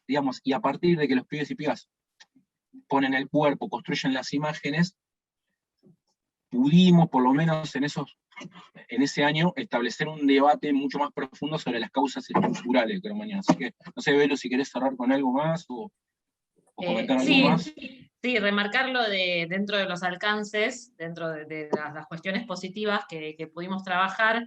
digamos, y a partir de que los pibes y pibas ponen el cuerpo, construyen las imágenes, pudimos, por lo menos en ese año, establecer un debate mucho más profundo sobre las causas estructurales de Cromañón. Así que, no sé, Belu, si querés cerrar con algo más, o comentar algo más. Sí, remarcarlo dentro de los alcances, dentro de las cuestiones positivas que pudimos trabajar.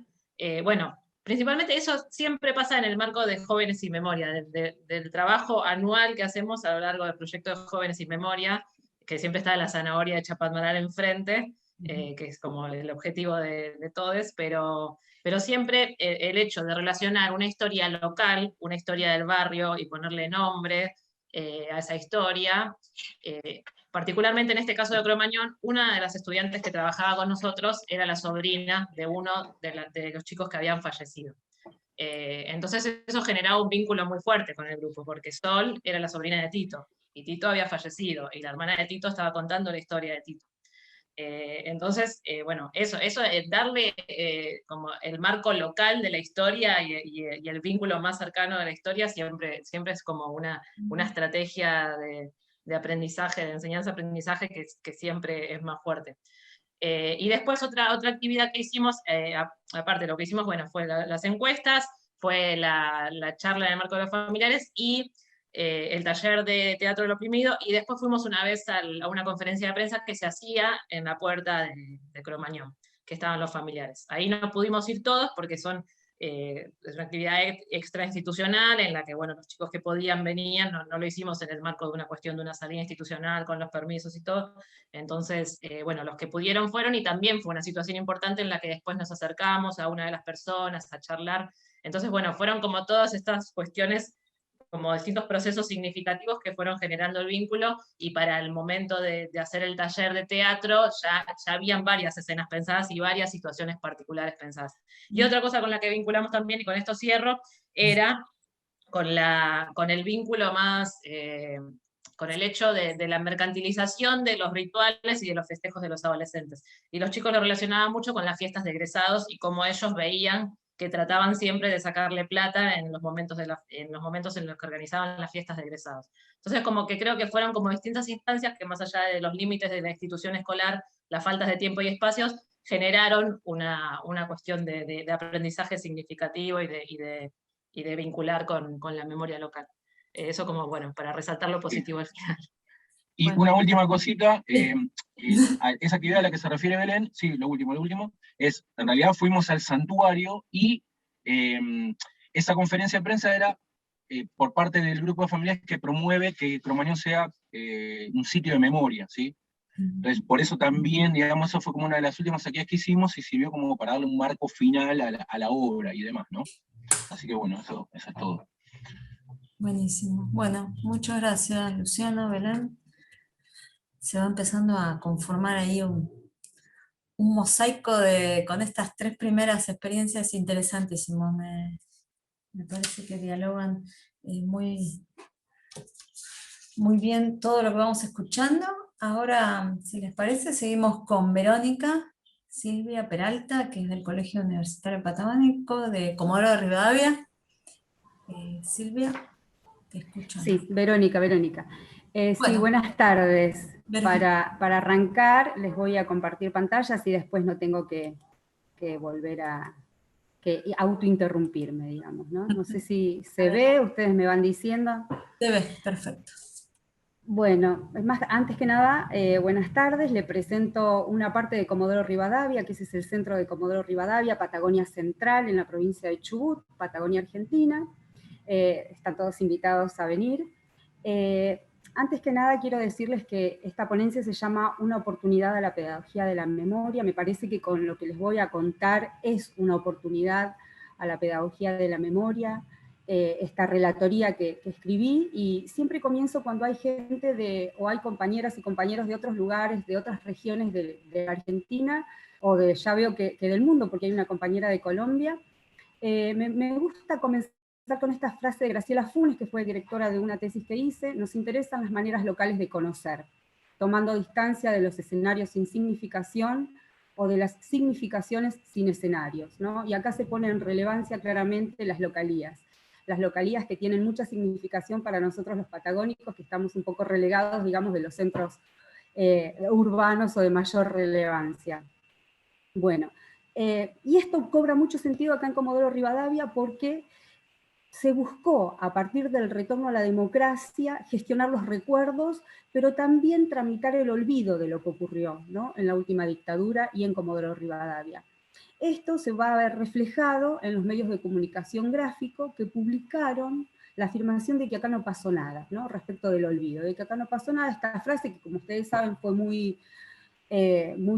Bueno, principalmente eso siempre pasa en el marco de Jóvenes y Memoria, del trabajo anual que hacemos a lo largo del proyecto de Jóvenes y Memoria, que siempre está la zanahoria de Chapadmalal enfrente, que es como el objetivo de todos, pero siempre el hecho de relacionar una historia local, una historia del barrio, y ponerle nombre a esa historia, particularmente en este caso de Cromañón, una de las estudiantes que trabajaba con nosotros era la sobrina de uno de los chicos que habían fallecido. Entonces eso generaba un vínculo muy fuerte con el grupo, porque Sol era la sobrina de Tito, y Tito había fallecido, y la hermana de Tito estaba contando la historia de Tito. Entonces, bueno, eso darle como el marco local de la historia y el vínculo más cercano de la historia siempre es como una estrategia de aprendizaje, de enseñanza-aprendizaje que siempre es más fuerte. Y después otra actividad que hicimos, aparte de lo que hicimos, bueno, fue las encuestas, fue la charla en el marco de los familiares, y el taller de teatro del oprimido, y después fuimos una vez a una conferencia de prensa que se hacía en la puerta de Cromañón, que estaban los familiares. Ahí no pudimos ir todos porque es una actividad extrainstitucional en la que, bueno, los chicos que podían venían, no lo hicimos en el marco de una cuestión de una salida institucional con los permisos y todo. Entonces, bueno, los que pudieron fueron, y también fue una situación importante en la que después nos acercamos a una de las personas a charlar. Entonces, bueno, fueron como todas estas cuestiones, como distintos procesos significativos que fueron generando el vínculo, y para el momento de hacer el taller de teatro ya habían varias escenas pensadas y varias situaciones particulares pensadas. Y otra cosa con la que vinculamos también, y con esto cierro, era con el vínculo más, con el hecho de la mercantilización de los rituales y de los festejos de los adolescentes. Y los chicos lo relacionaban mucho con las fiestas de egresados, y cómo ellos veían que trataban siempre de sacarle plata en los momentos en los que organizaban las fiestas de egresados. Entonces, como que creo que fueron como distintas instancias que, más allá de los límites de la institución escolar, las faltas de tiempo y espacios, generaron una cuestión de aprendizaje significativo y de vincular con la memoria local. Eso como, bueno, para resaltar lo positivo al final. Y una última cosita, esa actividad a la que se refiere Belén, sí, lo último, es, en realidad fuimos al santuario, y esa conferencia de prensa era por parte del grupo de familias que promueve que Cromañón sea un sitio de memoria, ¿sí? Entonces, por eso también, digamos, eso fue como una de las últimas actividades que hicimos, y sirvió como para darle un marco final a la obra y demás, ¿no? Así que bueno, eso es todo. Buenísimo. Bueno, muchas gracias, Luciano, Belén. Se va empezando a conformar ahí un mosaico con estas 3 primeras experiencias interesantísimas. Me parece que dialogan muy, muy bien todo lo que vamos escuchando. Ahora, si les parece, seguimos con Verónica Silvia Peralta, que es del Colegio Universitario Patagónico de Comodoro de Rivadavia. Silvia, te escucho. Sí, Verónica. Sí, Bueno, buenas tardes. Verónica. Para arrancar les voy a compartir pantallas y después no tengo que volver a autointerrumpirme, digamos, ¿no? No sé si se ve, ustedes me van diciendo. Se ve, perfecto. Bueno, antes que nada, buenas tardes, le presento una parte de Comodoro Rivadavia, que ese es el centro de Comodoro Rivadavia, Patagonia Central, en la provincia de Chubut, Patagonia Argentina. Están todos invitados a venir. Antes que nada quiero decirles que esta ponencia se llama Una oportunidad a la pedagogía de la memoria. Me parece que con lo que les voy a contar es una oportunidad a la pedagogía de la memoria, esta relatoría que escribí, y siempre comienzo cuando hay gente o hay compañeras y compañeros de otros lugares, de otras regiones de Argentina, o ya veo que del mundo, porque hay una compañera de Colombia. Me gusta comenzar con esta frase de Graciela Funes, que fue directora de una tesis que hice: nos interesan las maneras locales de conocer, tomando distancia de los escenarios sin significación o de las significaciones sin escenarios, ¿no? Y acá se pone en relevancia claramente las localías que tienen mucha significación para nosotros los patagónicos, que estamos un poco relegados, digamos, de los centros urbanos o de mayor relevancia. Bueno, y esto cobra mucho sentido acá en Comodoro Rivadavia porque se buscó, a partir del retorno a la democracia, gestionar los recuerdos, pero también tramitar el olvido de lo que ocurrió, ¿no?, en la última dictadura y en Comodoro Rivadavia. Esto se va a ver reflejado en los medios de comunicación gráfico que publicaron la afirmación de que acá no pasó nada, ¿no?, respecto del olvido, de que acá no pasó nada. Esta frase, que como ustedes saben fue muy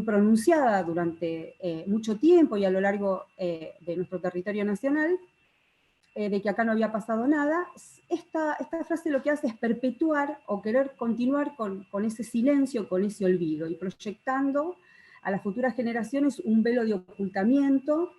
pronunciada durante mucho tiempo y a lo largo de nuestro territorio nacional, de que acá no había pasado nada. Esta frase lo que hace es perpetuar o querer continuar con ese silencio, con ese olvido, y proyectando a las futuras generaciones un velo de ocultamiento,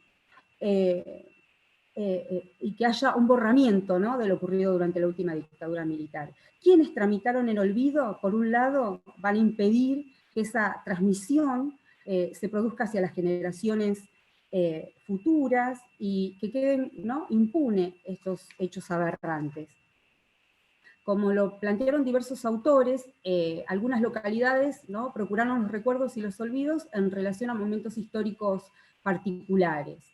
y que haya un borramiento, ¿no?, de lo ocurrido durante la última dictadura militar. Quienes tramitaron el olvido, por un lado, van a impedir que esa transmisión se produzca hacia las generaciones futuras y que queden, ¿no?, impune estos hechos aberrantes. Como lo plantearon diversos autores, algunas localidades, ¿no?, procuraron los recuerdos y los olvidos en relación a momentos históricos particulares.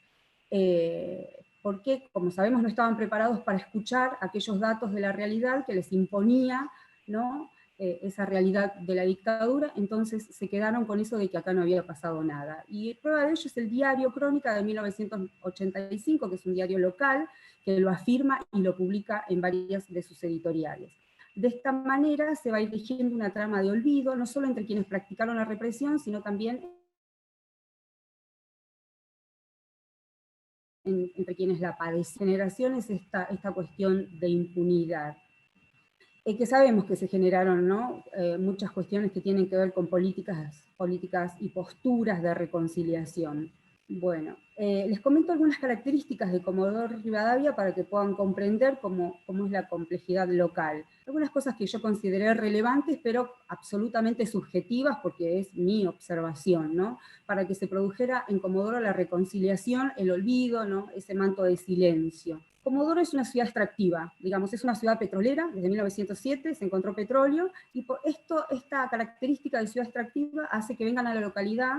Porque, como sabemos, no estaban preparados para escuchar aquellos datos de la realidad que les imponía, ¿no?, esa realidad de la dictadura, entonces se quedaron con eso de que acá no había pasado nada. Y prueba de ello es el diario Crónica de 1985, que es un diario local, que lo afirma y lo publica en varias de sus editoriales. De esta manera se va tejiendo una trama de olvido, no solo entre quienes practicaron la represión, sino también entre quienes la padecen. Generaciones esta cuestión de impunidad. Que sabemos que se generaron, ¿no?, muchas cuestiones que tienen que ver con políticas y posturas de reconciliación. Bueno, les comento algunas características de Comodoro Rivadavia para que puedan comprender cómo es la complejidad local. Algunas cosas que yo consideré relevantes, pero absolutamente subjetivas, porque es mi observación, ¿no?, para que se produjera en Comodoro la reconciliación, el olvido, ¿no?, ese manto de silencio. Comodoro es una ciudad extractiva, digamos, es una ciudad petrolera. Desde 1907 se encontró petróleo, y por esta característica de ciudad extractiva hace que vengan a la localidad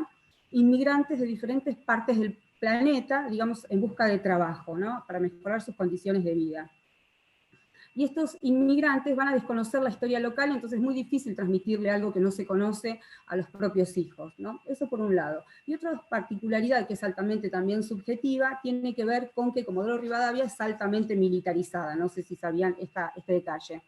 inmigrantes de diferentes partes del planeta, digamos, en busca de trabajo, ¿no?, para mejorar sus condiciones de vida. Y estos inmigrantes van a desconocer la historia local, entonces es muy difícil transmitirle algo que no se conoce a los propios hijos, ¿no? Eso por un lado. Y otra particularidad, que es altamente también subjetiva, tiene que ver con que Comodoro Rivadavia es altamente militarizada. No sé si sabían este detalle.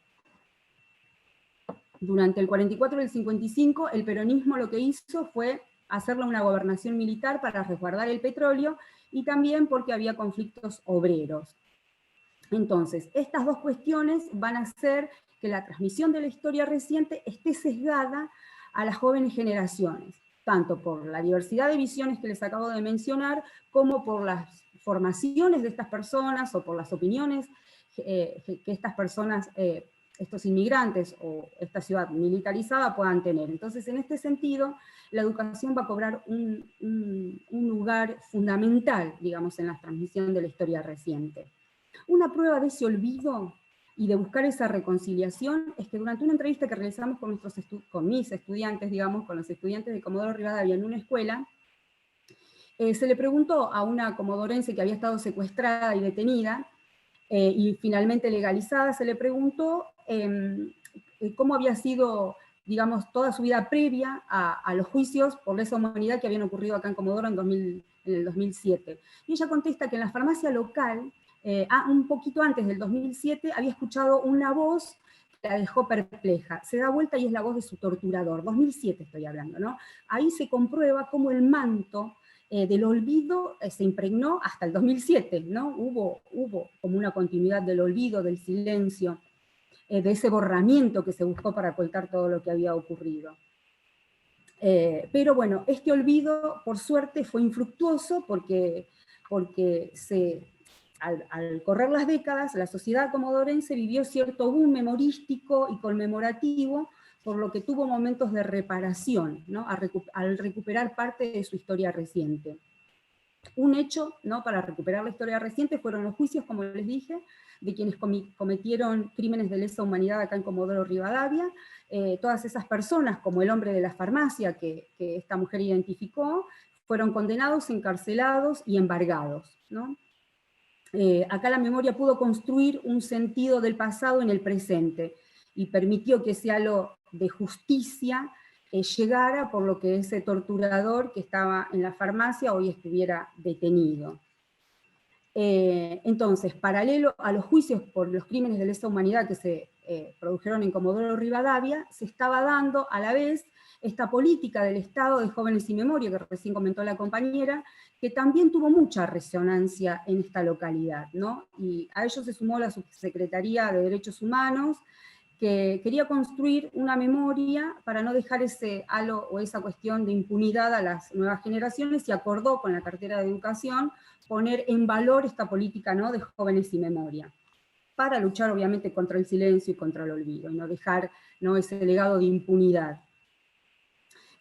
Durante el 44 y el 55, el peronismo lo que hizo fue hacerle una gobernación militar para resguardar el petróleo, y también porque había conflictos obreros. Entonces, estas dos cuestiones van a hacer que la transmisión de la historia reciente esté sesgada a las jóvenes generaciones, tanto por la diversidad de visiones que les acabo de mencionar, como por las formaciones de estas personas o por las opiniones que estas personas, estos inmigrantes o esta ciudad militarizada puedan tener. Entonces, en este sentido, la educación va a cobrar un lugar fundamental, digamos, en la transmisión de la historia reciente. Una prueba de ese olvido y de buscar esa reconciliación es que durante una entrevista que realizamos con mis estudiantes, digamos, con los estudiantes de Comodoro Rivadavia en una escuela, se le preguntó a una comodorense que había estado secuestrada y detenida, y finalmente legalizada, se le preguntó cómo había sido, digamos, toda su vida previa a los juicios por lesa humanidad que habían ocurrido acá en Comodoro en el 2007. Y ella contesta que en la farmacia local, un poquito antes del 2007, había escuchado una voz que la dejó perpleja. Se da vuelta y es la voz de su torturador, 2007 estoy hablando, ¿no? Ahí se comprueba cómo el manto del olvido se impregnó hasta el 2007, ¿no? Hubo como una continuidad del olvido, del silencio, de ese borramiento que se buscó para ocultar todo lo que había ocurrido. Pero bueno, este olvido, por suerte, fue infructuoso porque al correr las décadas, la sociedad comodorense vivió cierto boom memorístico y conmemorativo, por lo que tuvo momentos de reparación, ¿no? Al recuperar parte de su historia reciente. Un hecho, ¿no?, para recuperar la historia reciente fueron los juicios, como les dije, de quienes cometieron crímenes de lesa humanidad acá en Comodoro Rivadavia. Todas esas personas, como el hombre de la farmacia que esta mujer identificó, fueron condenados, encarcelados y embargados, ¿no? Acá la memoria pudo construir un sentido del pasado en el presente, y permitió que ese halo de justicia llegara por lo que ese torturador que estaba en la farmacia hoy estuviera detenido. Entonces, paralelo a los juicios por los crímenes de lesa humanidad que se produjeron en Comodoro Rivadavia, se estaba dando a la vez esta política del Estado de Jóvenes y Memoria, que recién comentó la compañera, que también tuvo mucha resonancia en esta localidad, ¿no? Y a ello se sumó la Subsecretaría de Derechos Humanos, que quería construir una memoria para no dejar ese halo o esa cuestión de impunidad a las nuevas generaciones, y acordó con la cartera de Educación poner en valor esta política, ¿no?, de Jóvenes y Memoria, para luchar obviamente contra el silencio y contra el olvido, y no dejar, ¿no?, ese legado de impunidad.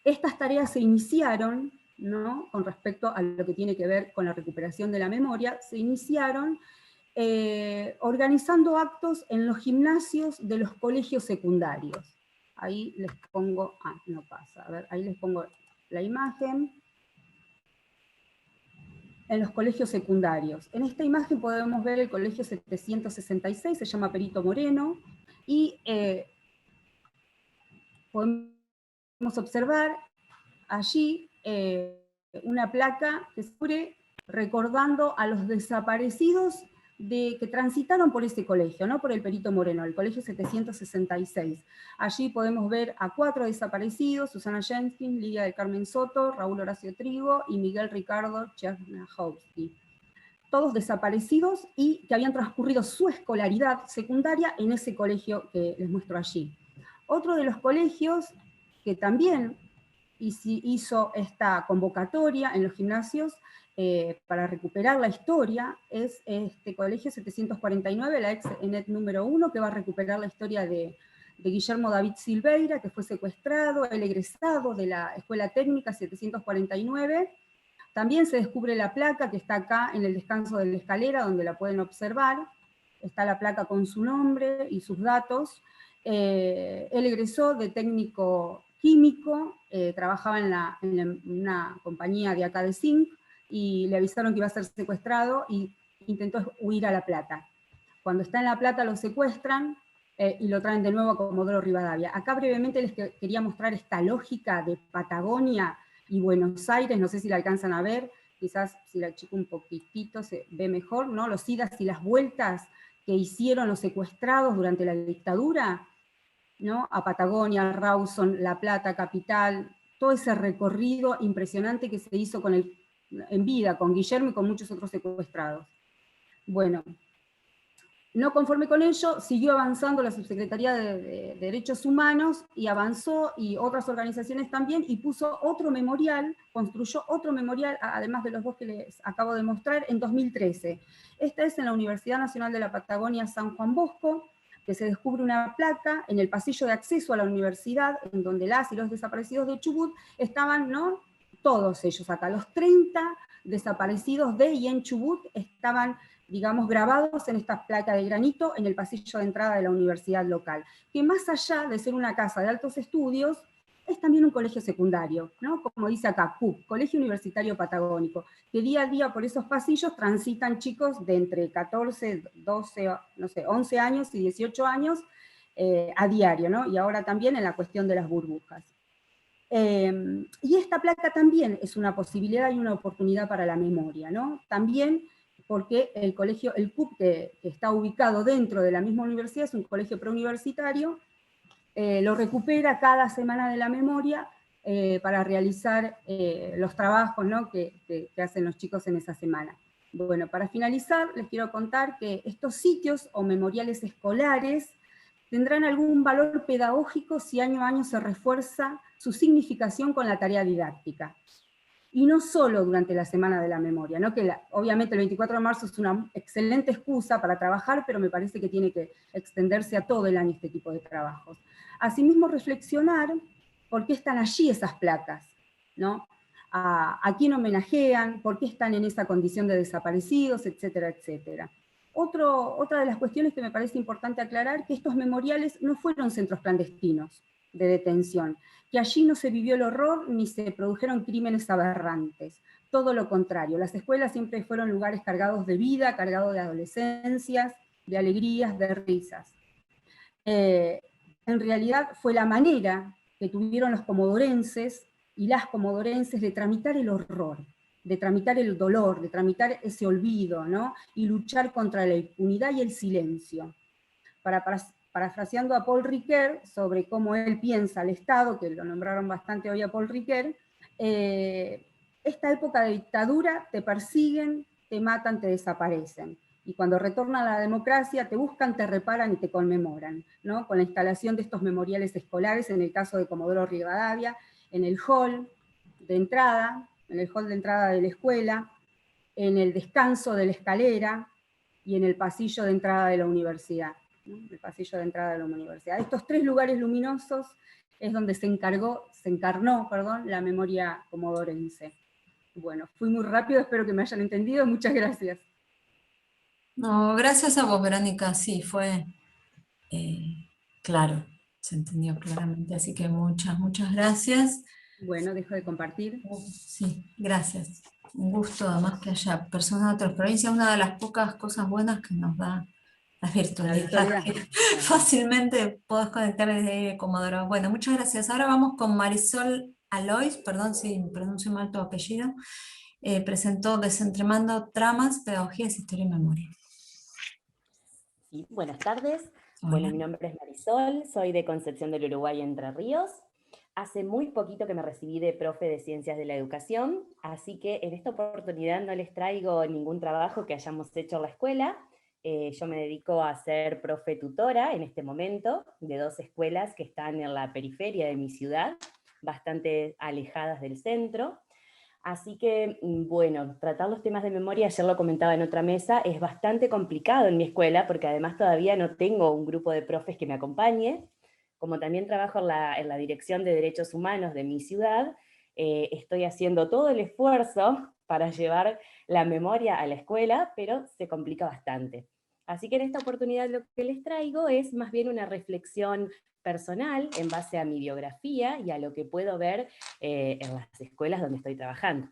Estas tareas se iniciaron, ¿no?, con respecto a lo que tiene que ver con la recuperación de la memoria, se iniciaron organizando actos en los gimnasios de los colegios secundarios. Ahí les pongo, no pasa, a ver, ahí les pongo la imagen. En los colegios secundarios. En esta imagen podemos ver el colegio 766, se llama Perito Moreno, y podemos observar allí una placa que se recordando a los desaparecidos que transitaron por ese colegio, ¿no?, por el Perito Moreno, el colegio 766. Allí podemos ver a 4 desaparecidos: Susana Jenkins, Lidia del Carmen Soto, Raúl Horacio Trigo y Miguel Ricardo Czernachowski. Todos desaparecidos y que habían transcurrido su escolaridad secundaria en ese colegio que les muestro allí. Otro de los colegios que también hizo esta convocatoria en los gimnasios para recuperar la historia es este colegio 749, la ex ENET número 1, que va a recuperar la historia de Guillermo David Silveira, que fue secuestrado, el egresado de la Escuela Técnica 749. También se descubre la placa que está acá en el descanso de la escalera, donde la pueden observar. Está la placa con su nombre y sus datos. Él egresó de técnico químico, trabajaba en una compañía de acá de zinc, y le avisaron que iba a ser secuestrado y intentó huir a La Plata. Cuando está en La Plata lo secuestran y lo traen de nuevo a Comodoro Rivadavia. Acá brevemente les quería mostrar esta lógica de Patagonia y Buenos Aires, no sé si la alcanzan a ver, quizás si la achico un poquitito se ve mejor, ¿no? Los idas y las vueltas que hicieron los secuestrados durante la dictadura, ¿no?, a Patagonia, Rawson, La Plata, Capital, todo ese recorrido impresionante que se hizo en vida, con Guillermo y con muchos otros secuestrados. Bueno, No conforme con ello, siguió avanzando la Subsecretaría de Derechos Humanos, y avanzó, y otras organizaciones también, y puso otro memorial, construyó otro memorial, además de los dos que les acabo de mostrar, en 2013. Esta es en la Universidad Nacional de la Patagonia San Juan Bosco, que se descubre una placa en el pasillo de acceso a la universidad, en donde las y los desaparecidos de Chubut estaban, ¿no?, todos ellos acá, los 30 desaparecidos de y en Chubut estaban, digamos, grabados en esta placa de granito en el pasillo de entrada de la universidad local, que más allá de ser una casa de altos estudios, es también un colegio secundario, ¿no? Como dice acá, CUP, Colegio Universitario Patagónico, que día a día por esos pasillos transitan chicos de entre 14, 12, no sé, 11 años y 18 años a diario, ¿no? Y ahora también en la cuestión de las burbujas. Y esta placa también es una posibilidad y una oportunidad para la memoria, ¿no? También porque el colegio, el CUP, que está ubicado dentro de la misma universidad, es un colegio preuniversitario, lo recupera cada semana de la memoria para realizar los trabajos, ¿no?, que hacen los chicos en esa semana. Bueno, para finalizar, les quiero contar que estos sitios o memoriales escolares tendrán algún valor pedagógico si año a año se refuerza su significación con la tarea didáctica. Y no solo durante la Semana de la Memoria, ¿no?, que obviamente el 24 de marzo es una excelente excusa para trabajar, pero me parece que tiene que extenderse a todo el año este tipo de trabajos. Asimismo, reflexionar por qué están allí esas placas, ¿no? A quién homenajean, por qué están en esa condición de desaparecidos, etcétera, etcétera. Otra de las cuestiones que me parece importante aclarar, que estos memoriales no fueron centros clandestinos de detención, que allí no se vivió el horror ni se produjeron crímenes aberrantes. Todo lo contrario, las escuelas siempre fueron lugares cargados de vida, cargados de adolescencias, de alegrías, de risas. En realidad fue la manera que tuvieron los comodorenses y las comodorenses de tramitar el horror, de tramitar el dolor, de tramitar ese olvido, ¿no?, y luchar contra la impunidad y el silencio. Parafraseando a Paul Ricoeur sobre cómo él piensa al Estado, que lo nombraron bastante hoy a Paul Ricoeur, esta época de dictadura te persiguen, te matan, te desaparecen. Y cuando retorna a la democracia, te buscan, te reparan y te conmemoran, ¿no?, con la instalación de estos memoriales escolares, en el caso de Comodoro Rivadavia, en el hall de entrada de la escuela, en el descanso de la escalera y en el pasillo de entrada de la universidad. El pasillo de entrada de la universidad. Estos tres lugares luminosos es donde se encarnó la memoria comodorense. Bueno, fui muy rápido, espero que me hayan entendido, muchas gracias. No, gracias a vos, Verónica, sí, fue claro, se entendió claramente, así que muchas gracias. Bueno, dejo de compartir. Sí, gracias. Un gusto además que haya personas de otras provincias, una de las pocas cosas buenas que nos da la virtualidad. Fácilmente podés conectar desde Comodoro. Bueno, muchas gracias. Ahora vamos con Marisol Alois, perdón si pronuncio mal tu apellido, presentó Desentremando Tramas, Pedagogías, Historia y Memoria. Sí, buenas tardes. Hola. Bueno, mi nombre es Marisol, soy de Concepción del Uruguay, Entre Ríos. Hace muy poquito que me recibí de profe de Ciencias de la Educación, así que en esta oportunidad no les traigo ningún trabajo que hayamos hecho en la escuela. Yo me dedico a ser profe tutora en este momento de 2 escuelas que están en la periferia de mi ciudad, bastante alejadas del centro. Así que, bueno, tratar los temas de memoria, ayer lo comentaba en otra mesa, es bastante complicado en mi escuela, porque además todavía no tengo un grupo de profes que me acompañe. Como también trabajo en la Dirección de Derechos Humanos de mi ciudad, estoy haciendo todo el esfuerzo para llevar la memoria a la escuela, pero se complica bastante. Así que en esta oportunidad lo que les traigo es más bien una reflexión personal en base a mi biografía y a lo que puedo ver en las escuelas donde estoy trabajando.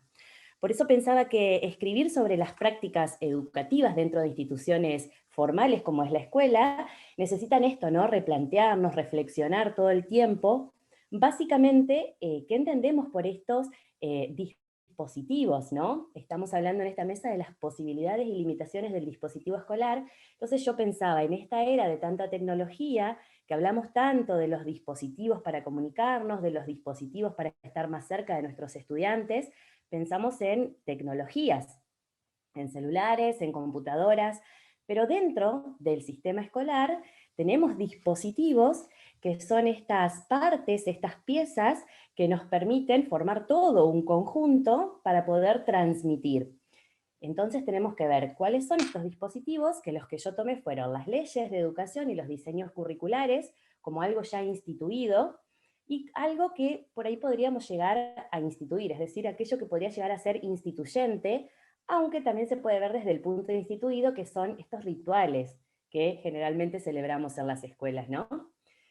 Por eso pensaba que escribir sobre las prácticas educativas dentro de instituciones formales como es la escuela, necesitan esto, ¿no? Replantearnos, reflexionar todo el tiempo. Básicamente, ¿qué entendemos por estos dispositivos, ¿no? Estamos hablando en esta mesa de las posibilidades y limitaciones del dispositivo escolar. Entonces yo pensaba, en esta era de tanta tecnología, que hablamos tanto de los dispositivos para comunicarnos, de los dispositivos para estar más cerca de nuestros estudiantes, pensamos en tecnologías, en celulares, en computadoras, Pero dentro del sistema escolar tenemos dispositivos que son estas partes, estas piezas que nos permiten formar todo un conjunto para poder transmitir. Entonces tenemos que ver cuáles son estos dispositivos, que los que yo tomé fueron las leyes de educación y los diseños curriculares, como algo ya instituido, y algo que por ahí podríamos llegar a instituir, es decir, aquello que podría llegar a ser instituyente, aunque también se puede ver desde el punto de instituido, que son estos rituales que generalmente celebramos en las escuelas, ¿no?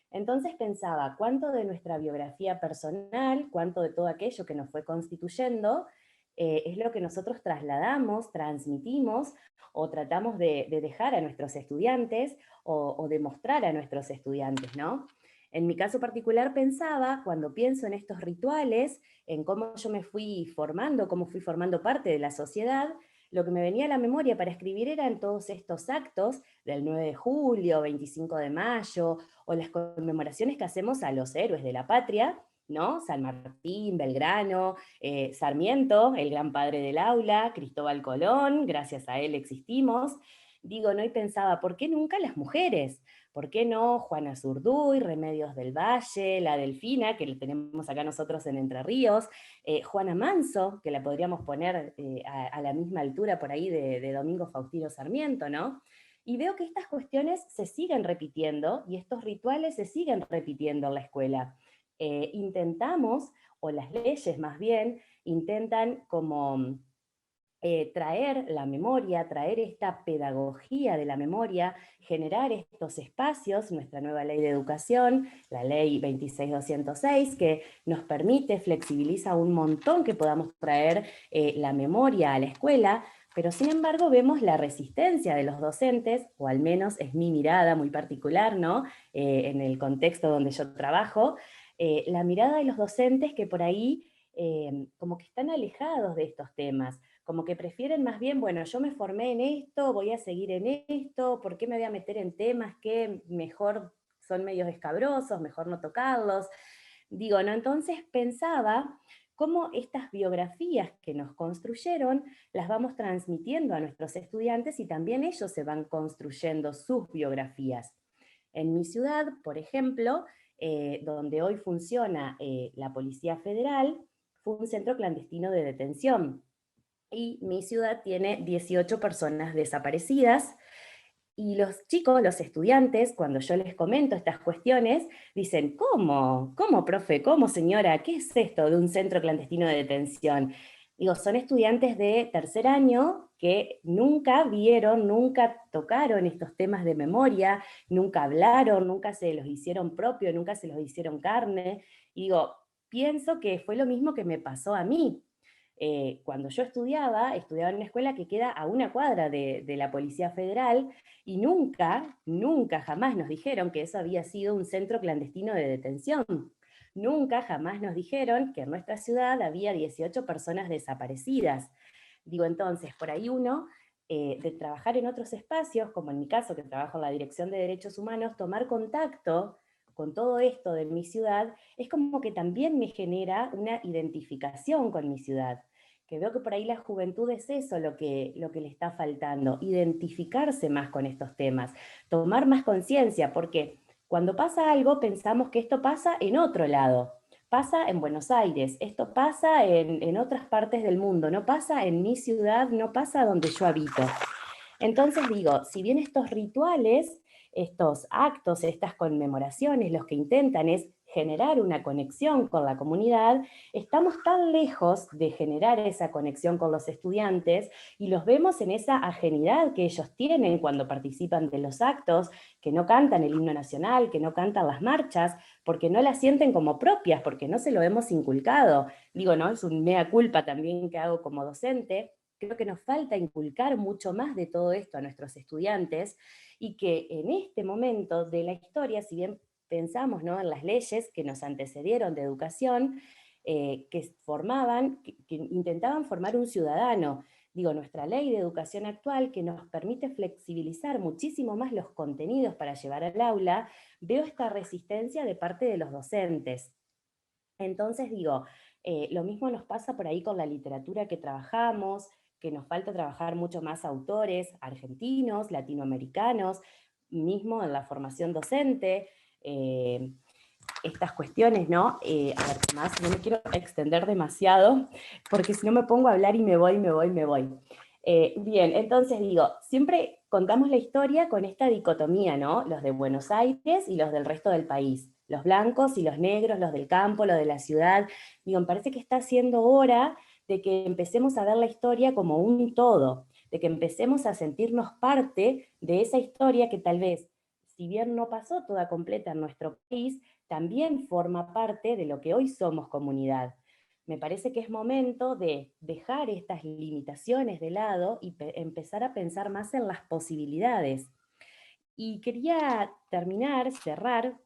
Entonces pensaba, ¿cuánto de nuestra biografía personal, cuánto de todo aquello que nos fue constituyendo, es lo que nosotros trasladamos, transmitimos, o tratamos de dejar a nuestros estudiantes, o de mostrar a nuestros estudiantes, ¿no? En mi caso particular pensaba, cuando pienso en estos rituales, en cómo yo me fui formando, cómo fui formando parte de la sociedad, lo que me venía a la memoria para escribir eran todos estos actos del 9 de julio, 25 de mayo, o las conmemoraciones que hacemos a los héroes de la patria, ¿no? San Martín, Belgrano, Sarmiento, el gran padre del aula, Cristóbal Colón, gracias a él existimos. Digo, ¿no? Y pensaba, ¿por qué nunca las mujeres? ¿Por qué no Juana Zurduy, Remedios del Valle, la Delfina, que la tenemos acá nosotros en Entre Ríos, Juana Manso, que la podríamos poner a la misma altura por ahí de Domingo Faustino Sarmiento, ¿no? Y veo que estas cuestiones se siguen repitiendo y estos rituales se siguen repitiendo en la escuela. Intentamos, o las leyes más bien, intentan como traer la memoria, traer esta pedagogía de la memoria, generar estos espacios, nuestra nueva ley de educación, la ley 26206, que nos permite, flexibiliza un montón que podamos traer la memoria a la escuela, pero sin embargo vemos la resistencia de los docentes, o al menos es mi mirada muy particular, ¿no? En el contexto donde yo trabajo, la mirada de los docentes que por ahí como que están alejados de estos temas, como que prefieren más bien, bueno, yo me formé en esto, voy a seguir en esto, ¿por qué me voy a meter en temas que mejor son medios escabrosos, mejor no tocarlos? Digo, ¿no? Entonces pensaba cómo estas biografías que nos construyeron las vamos transmitiendo a nuestros estudiantes y también ellos se van construyendo sus biografías. En mi ciudad, por ejemplo, donde hoy funciona la Policía Federal, fue un centro clandestino de detención. Y mi ciudad tiene 18 personas desaparecidas, y los chicos, los estudiantes, cuando yo les comento estas cuestiones, dicen, ¿cómo? ¿Cómo, profe? ¿Cómo, señora? ¿Qué es esto de un centro clandestino de detención? Digo, son estudiantes de tercer año que nunca vieron, nunca tocaron estos temas de memoria, nunca hablaron, nunca se los hicieron propio, nunca se los hicieron carne. Y digo, pienso que fue lo mismo que me pasó a mí. Cuando yo estudiaba en una escuela que queda a una cuadra de la Policía Federal, y nunca, jamás nos dijeron que eso había sido un centro clandestino de detención. Nunca, jamás nos dijeron que en nuestra ciudad había 18 personas desaparecidas. Digo, entonces, por ahí uno, de trabajar en otros espacios, como en mi caso, que trabajo en la Dirección de Derechos Humanos, tomar contacto con todo esto de mi ciudad, es como que también me genera una identificación con mi ciudad, que veo que por ahí la juventud es eso lo que le está faltando, identificarse más con estos temas, tomar más conciencia, porque cuando pasa algo pensamos que esto pasa en otro lado, pasa en Buenos Aires, esto pasa en otras partes del mundo, no pasa en mi ciudad, no pasa donde yo habito. Entonces digo, si bien estos rituales, estos actos, estas conmemoraciones, los que intentan es generar una conexión con la comunidad, estamos tan lejos de generar esa conexión con los estudiantes y los vemos en esa ajenidad que ellos tienen cuando participan de los actos, que no cantan el himno nacional, que no cantan las marchas, porque no las sienten como propias, porque no se lo hemos inculcado. Digo, ¿no? Es un mea culpa también que hago como docente. Creo que nos falta inculcar mucho más de todo esto a nuestros estudiantes y que en este momento de la historia, si bien pensamos, ¿no?, en las leyes que nos antecedieron de educación, que intentaban formar un ciudadano, digo, nuestra ley de educación actual que nos permite flexibilizar muchísimo más los contenidos para llevar al aula, veo esta resistencia de parte de los docentes. Entonces digo, lo mismo nos pasa por ahí con la literatura que trabajamos, que nos falta trabajar mucho más autores argentinos, latinoamericanos, mismo en la formación docente, estas cuestiones, ¿no? A ver, más, no me quiero extender demasiado, porque si no me pongo a hablar y me voy. Bien, entonces digo, siempre contamos la historia con esta dicotomía, ¿no? Los de Buenos Aires y los del resto del país, los blancos y los negros, los del campo, los de la ciudad. Digo, me parece que está siendo hora de que empecemos a ver la historia como un todo, de que empecemos a sentirnos parte de esa historia que tal vez, si bien no pasó toda completa en nuestro país, también forma parte de lo que hoy somos comunidad. Me parece que es momento de dejar estas limitaciones de lado y empezar a pensar más en las posibilidades. Y quería cerrar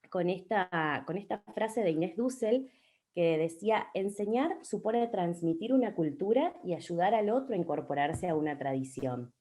con esta frase de Inés Dussel, que decía: enseñar supone transmitir una cultura y ayudar al otro a incorporarse a una tradición.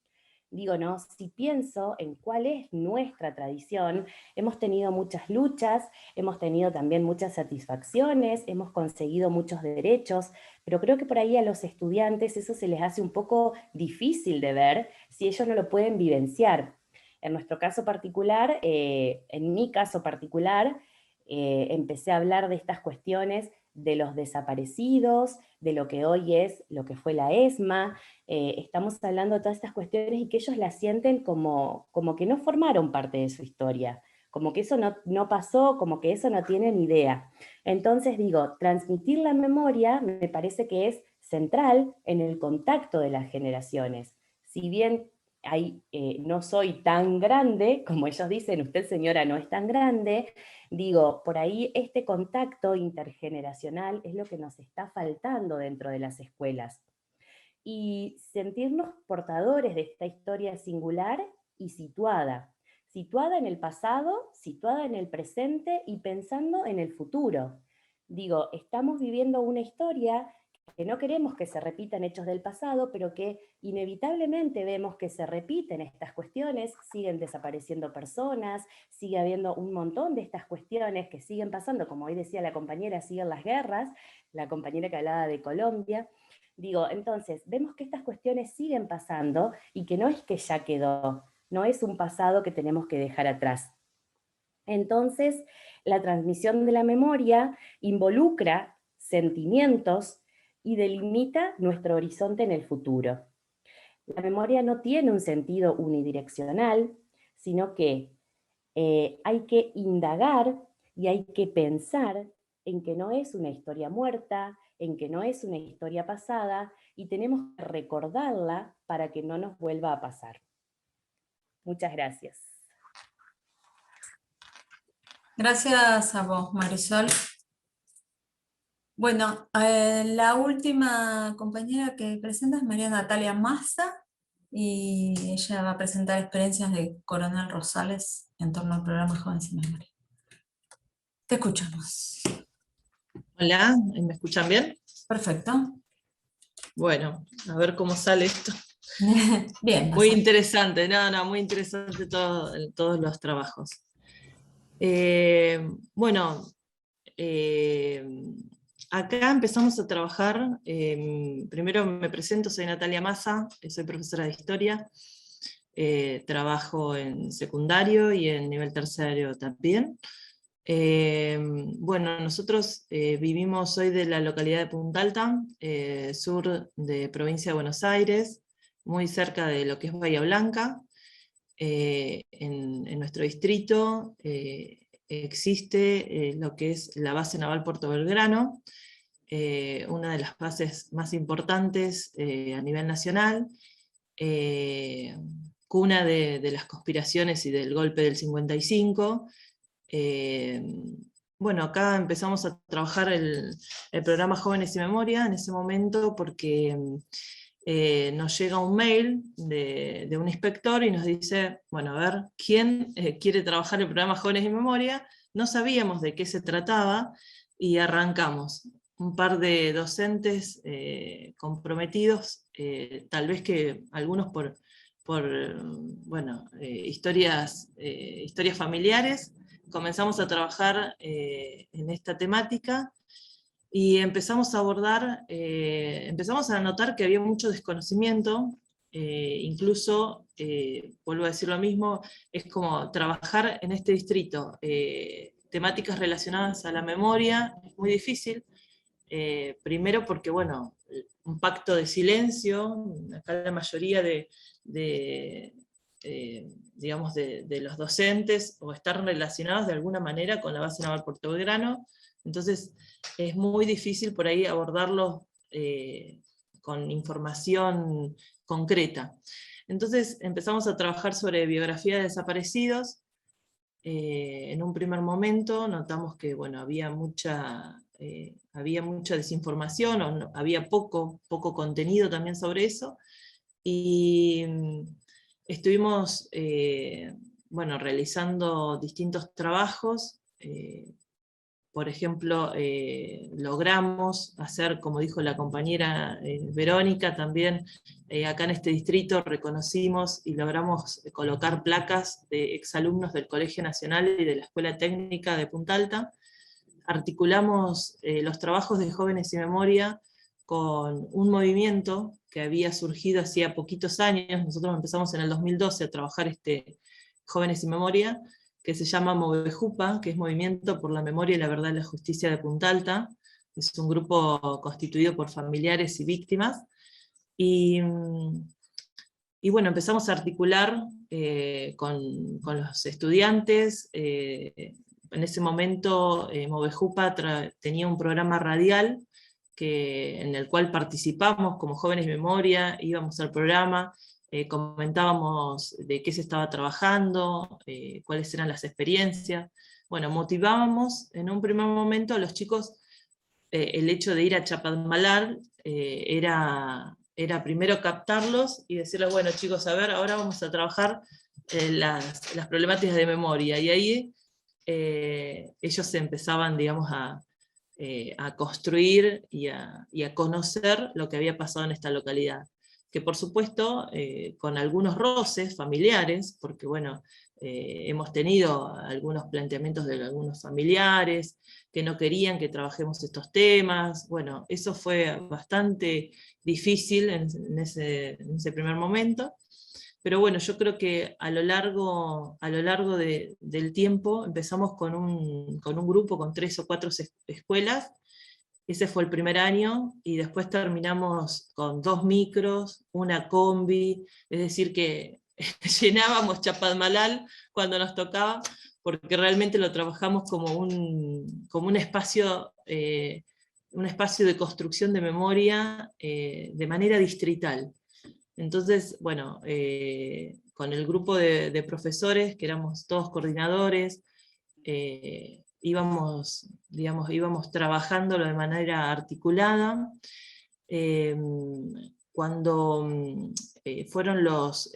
Digo, ¿no? Si pienso en cuál es nuestra tradición, hemos tenido muchas luchas, hemos tenido también muchas satisfacciones, hemos conseguido muchos derechos, pero creo que por ahí a los estudiantes eso se les hace un poco difícil de ver si ellos no lo pueden vivenciar. En nuestro caso particular, en mi caso particular, empecé a hablar de estas cuestiones de los desaparecidos, de lo que hoy es, lo que fue la ESMA. Estamos hablando de todas estas cuestiones y que ellos las sienten como que no formaron parte de su historia, como que eso no pasó, como que eso no tienen idea. Entonces digo, transmitir la memoria me parece que es central en el contacto de las generaciones. Si bien no soy tan grande, como ellos dicen, usted señora no es tan grande, digo, por ahí este contacto intergeneracional es lo que nos está faltando dentro de las escuelas. Y sentirnos portadores de esta historia singular y situada en el pasado, situada en el presente y pensando en el futuro. Digo, estamos viviendo una historia que no queremos que se repitan hechos del pasado, pero que inevitablemente vemos que se repiten estas cuestiones, siguen desapareciendo personas, sigue habiendo un montón de estas cuestiones que siguen pasando, como hoy decía la compañera, siguen las guerras, la compañera que hablaba de Colombia. Digo, entonces, vemos que estas cuestiones siguen pasando y que no es que ya quedó, no es un pasado que tenemos que dejar atrás. Entonces, la transmisión de la memoria involucra sentimientos y delimita nuestro horizonte en el futuro. La memoria no tiene un sentido unidireccional, sino que hay que indagar y hay que pensar en que no es una historia muerta, en que no es una historia pasada, y tenemos que recordarla para que no nos vuelva a pasar. Muchas gracias. Gracias a vos, Marisol. Bueno, la última compañera que presenta es María Natalia Massa, y ella va a presentar experiencias de Coronel Rosales en torno al programa Jóvenes en Memoria. Te escuchamos. Hola, ¿me escuchan bien? Perfecto. Bueno, a ver cómo sale esto. Bien. Muy interesante, muy interesante todos los trabajos. Bueno, acá empezamos a trabajar, primero me presento, soy Natalia Massa, soy profesora de Historia, trabajo en secundario y en nivel terciario también. Bueno, nosotros vivimos, soy de la localidad de Punta Alta, sur de provincia de Buenos Aires, muy cerca de lo que es Bahía Blanca. En nuestro distrito existe lo que es la base naval Puerto Belgrano, una de las bases más importantes a nivel nacional, cuna de las conspiraciones y del golpe del 55. Bueno, acá empezamos a trabajar el programa Jóvenes y Memoria en ese momento porque nos llega un mail de un inspector y nos dice, bueno, a ver, ¿quién quiere trabajar el programa Jóvenes y Memoria? No sabíamos de qué se trataba y arrancamos. Un par de docentes comprometidos, tal vez que algunos por historias familiares, comenzamos a trabajar en esta temática y empezamos a abordar, empezamos a notar que había mucho desconocimiento, incluso, vuelvo a decir lo mismo, es como trabajar en este distrito, temáticas relacionadas a la memoria, es muy difícil, primero porque, bueno, un pacto de silencio, acá la mayoría digamos, de los docentes o están relacionados de alguna manera con la base naval Puerto Belgrano, entonces es muy difícil por ahí abordarlo con información concreta. Entonces empezamos a trabajar sobre biografía de desaparecidos. En un primer momento notamos que, bueno, había mucha desinformación, o había poco contenido también sobre eso, y estuvimos bueno, realizando distintos trabajos. Por ejemplo, logramos hacer, como dijo la compañera Verónica, también acá en este distrito reconocimos y logramos colocar placas de exalumnos del Colegio Nacional y de la Escuela Técnica de Punta Alta. Articulamos los trabajos de Jóvenes y Memoria con un movimiento que había surgido hacía poquitos años. Nosotros empezamos en el 2012 a trabajar Jóvenes y Memoria, que se llama Movejupa, que es Movimiento por la Memoria y la Verdad y la Justicia de Punta Alta. Es un grupo constituido por familiares y víctimas. Y bueno, empezamos a articular con los estudiantes. En ese momento Movejupa tenía un programa radial en el cual participamos como Jóvenes y Memoria, íbamos al programa, comentábamos de qué se estaba trabajando, cuáles eran las experiencias. Bueno, motivábamos en un primer momento a los chicos, el hecho de ir a Chapadmalal era primero captarlos y decirles, bueno chicos, a ver, ahora vamos a trabajar las problemáticas de memoria, y ahí ellos se empezaban, digamos, a construir y a conocer lo que había pasado en esta localidad. Que por supuesto, con algunos roces familiares, porque bueno, hemos tenido algunos planteamientos de algunos familiares que no querían que trabajemos estos temas. Bueno, eso fue bastante difícil en ese primer momento. Pero bueno, yo creo que a lo largo del tiempo empezamos con un grupo, con 3 o 4 escuelas. Ese fue el primer año, y después terminamos con 2 micros, una combi, es decir que llenábamos Chapadmalal cuando nos tocaba, porque realmente lo trabajamos como un espacio de construcción de memoria de manera distrital. Entonces, bueno, con el grupo de profesores, que éramos todos coordinadores, íbamos trabajándolo de manera articulada. Cuando fueron los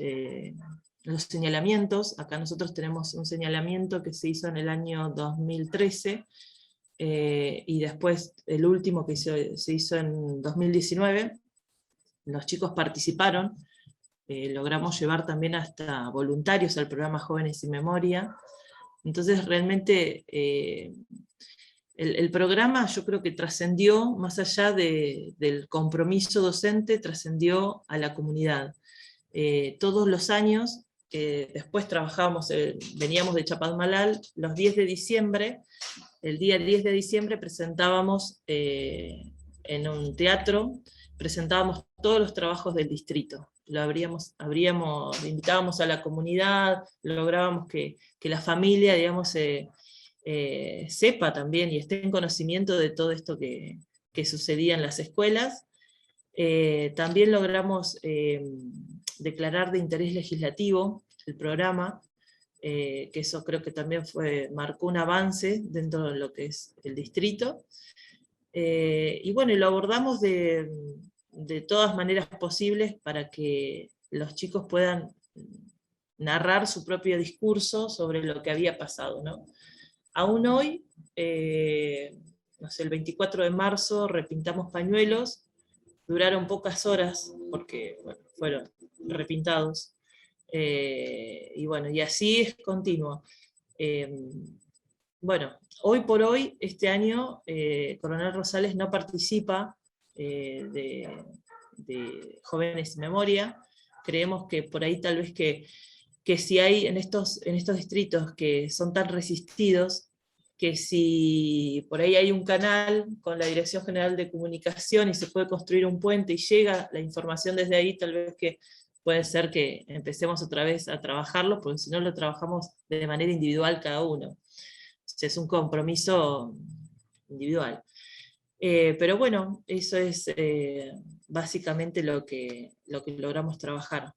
señalamientos, acá nosotros tenemos un señalamiento que se hizo en el año 2013, y después el último que se hizo en 2019, los chicos participaron, logramos llevar también hasta voluntarios al programa Jóvenes y Memoria. Entonces realmente el programa, yo creo que trascendió, más allá del compromiso docente, trascendió a la comunidad. Todos los años, después veníamos de Chapadmalal, los 10 de diciembre, el día 10 de diciembre presentábamos en un teatro, presentábamos todos los trabajos del distrito. Invitábamos a la comunidad, lográbamos que la familia, digamos, sepa también y esté en conocimiento de todo esto que sucedía en las escuelas. También logramos declarar de interés legislativo el programa, que eso creo que también marcó un avance dentro de lo que es el distrito. Y bueno, lo abordamos de todas maneras posibles para que los chicos puedan narrar su propio discurso sobre lo que había pasado, ¿no? Aún hoy, no sé, el 24 de marzo repintamos pañuelos, duraron pocas horas porque bueno, fueron repintados, y bueno, y así es continuo. bueno, hoy por hoy, este año, Coronel Rosales no participa de Jóvenes y Memoria. Creemos que por ahí tal vez que si hay en estos distritos que son tan resistidos, que si por ahí hay un canal con la Dirección General de Comunicación y se puede construir un puente y llega la información desde ahí, tal vez que puede ser que empecemos otra vez a trabajarlo, porque si no lo trabajamos de manera individual cada uno. O sea, es un compromiso individual. Pero bueno, eso es básicamente lo que logramos trabajar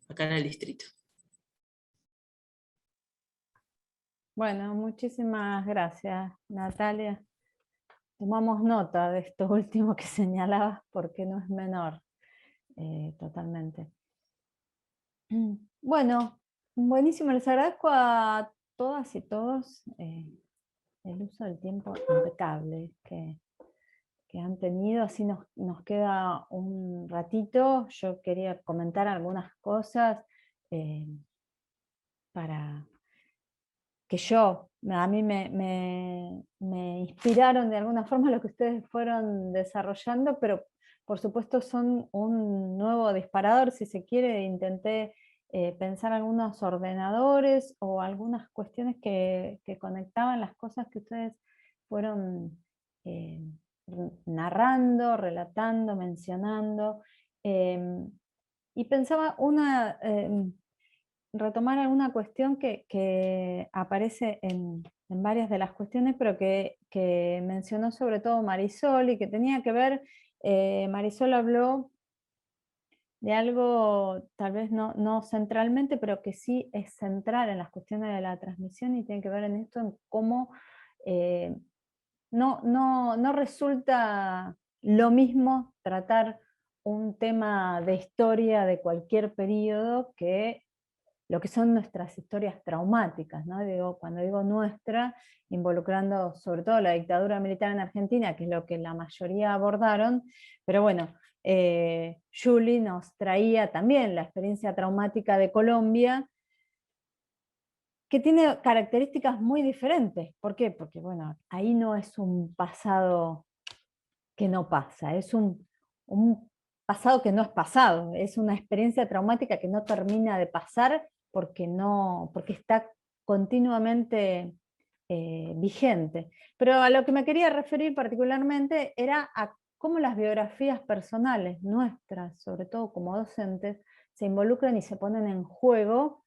acá en el distrito. Bueno, muchísimas gracias, Natalia. Tomamos nota de esto último que señalabas porque no es menor, totalmente. Bueno, buenísimo, les agradezco a todas y todos el uso del tiempo impecable que han tenido, así nos queda un ratito. Yo quería comentar algunas cosas para que a mí me inspiraron de alguna forma lo que ustedes fueron desarrollando, pero por supuesto son un nuevo disparador, si se quiere. Intenté pensar algunos ordenadores o algunas cuestiones que conectaban las cosas que ustedes fueron narrando, relatando, mencionando, y pensaba retomar alguna cuestión que aparece en varias de las cuestiones, pero que mencionó sobre todo Marisol, y que tenía que ver, Marisol habló de algo tal vez no centralmente, pero que sí es central en las cuestiones de la transmisión, y tiene que ver en esto, en cómo no resulta lo mismo tratar un tema de historia de cualquier periodo que lo que son nuestras historias traumáticas, ¿no? Cuando digo nuestra, involucrando sobre todo la dictadura militar en Argentina, que es lo que la mayoría abordaron, pero bueno, Julie nos traía también la experiencia traumática de Colombia, que tiene características muy diferentes. ¿Por qué? Porque bueno, ahí no es un pasado que no pasa, es un pasado que no es pasado, es una experiencia traumática que no termina de pasar porque está continuamente vigente. Pero a lo que me quería referir particularmente era a cómo las biografías personales nuestras, sobre todo como docentes, se involucran y se ponen en juego,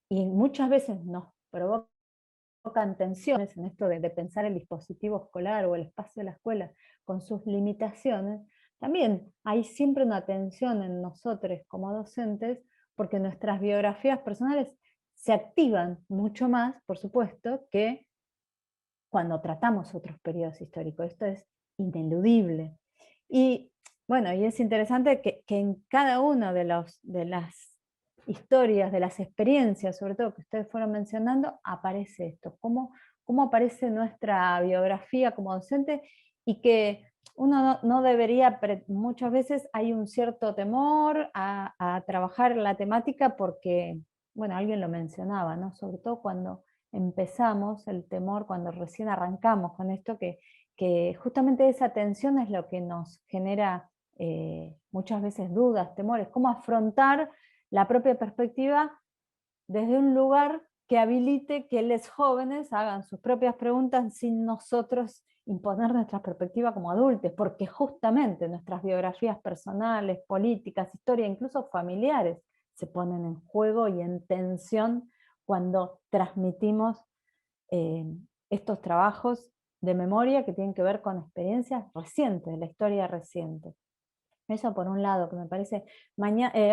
y muchas veces nos provocan tensiones en esto de pensar el dispositivo escolar o el espacio de la escuela con sus limitaciones. También hay siempre una tensión en nosotros como docentes, porque nuestras biografías personales se activan mucho más, por supuesto, que cuando tratamos otros periodos históricos. Esto es ineludible. Y bueno, y es interesante que en cada una de las historias, de las experiencias, sobre todo que ustedes fueron mencionando, aparece esto, cómo aparece nuestra biografía como docente, y que uno no debería, muchas veces hay un cierto temor a trabajar la temática porque, bueno, alguien lo mencionaba, ¿no? Sobre todo cuando empezamos, el temor, cuando recién arrancamos con esto, que justamente esa tensión es lo que nos genera muchas veces dudas, temores, cómo afrontar la propia perspectiva desde un lugar que habilite que los jóvenes hagan sus propias preguntas sin nosotros imponer nuestra perspectiva como adultos, porque justamente nuestras biografías personales, políticas, historia, incluso familiares, se ponen en juego y en tensión cuando transmitimos estos trabajos de memoria que tienen que ver con experiencias recientes, de la historia reciente. Eso por un lado, que me parece,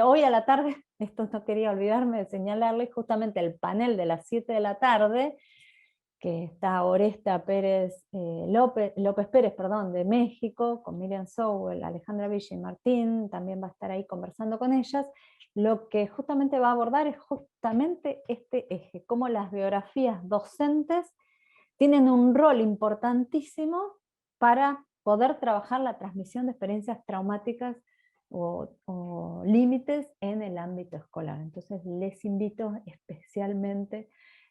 hoy a la tarde, esto no quería olvidarme de señalarles, justamente el panel de las 7 de la tarde, que está Oresta López Pérez, de México, con Miriam Sowell, Alejandra Villa y Martín, también va a estar ahí conversando con ellas. Lo que justamente va a abordar es justamente este eje, cómo las biografías docentes tienen un rol importantísimo para poder trabajar la transmisión de experiencias traumáticas o límites en el ámbito escolar. Entonces les invito especialmente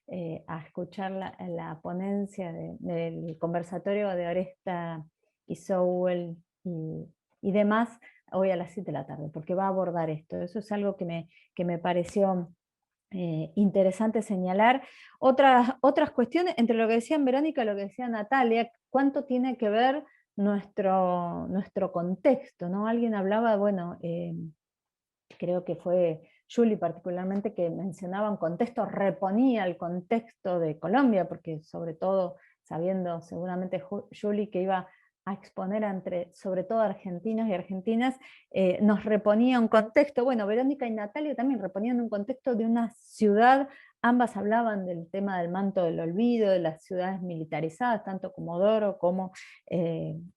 a escuchar la ponencia del conversatorio de Oresta y Sowell y demás, hoy a las 7 de la tarde, porque va a abordar esto. Eso es algo que me pareció interesante señalar. Otras cuestiones, entre lo que decían Verónica y lo que decía Natalia, cuánto tiene que ver nuestro contexto, ¿no? Alguien hablaba, bueno, creo que fue Julie particularmente, que mencionaba un contexto, reponía el contexto de Colombia, porque sobre todo, sabiendo seguramente Julie que iba a exponer sobre todo argentinos y argentinas, nos reponía un contexto. Bueno, Verónica y Natalia también reponían un contexto de una ciudad, ambas hablaban del tema del manto del olvido, de las ciudades militarizadas, tanto Comodoro como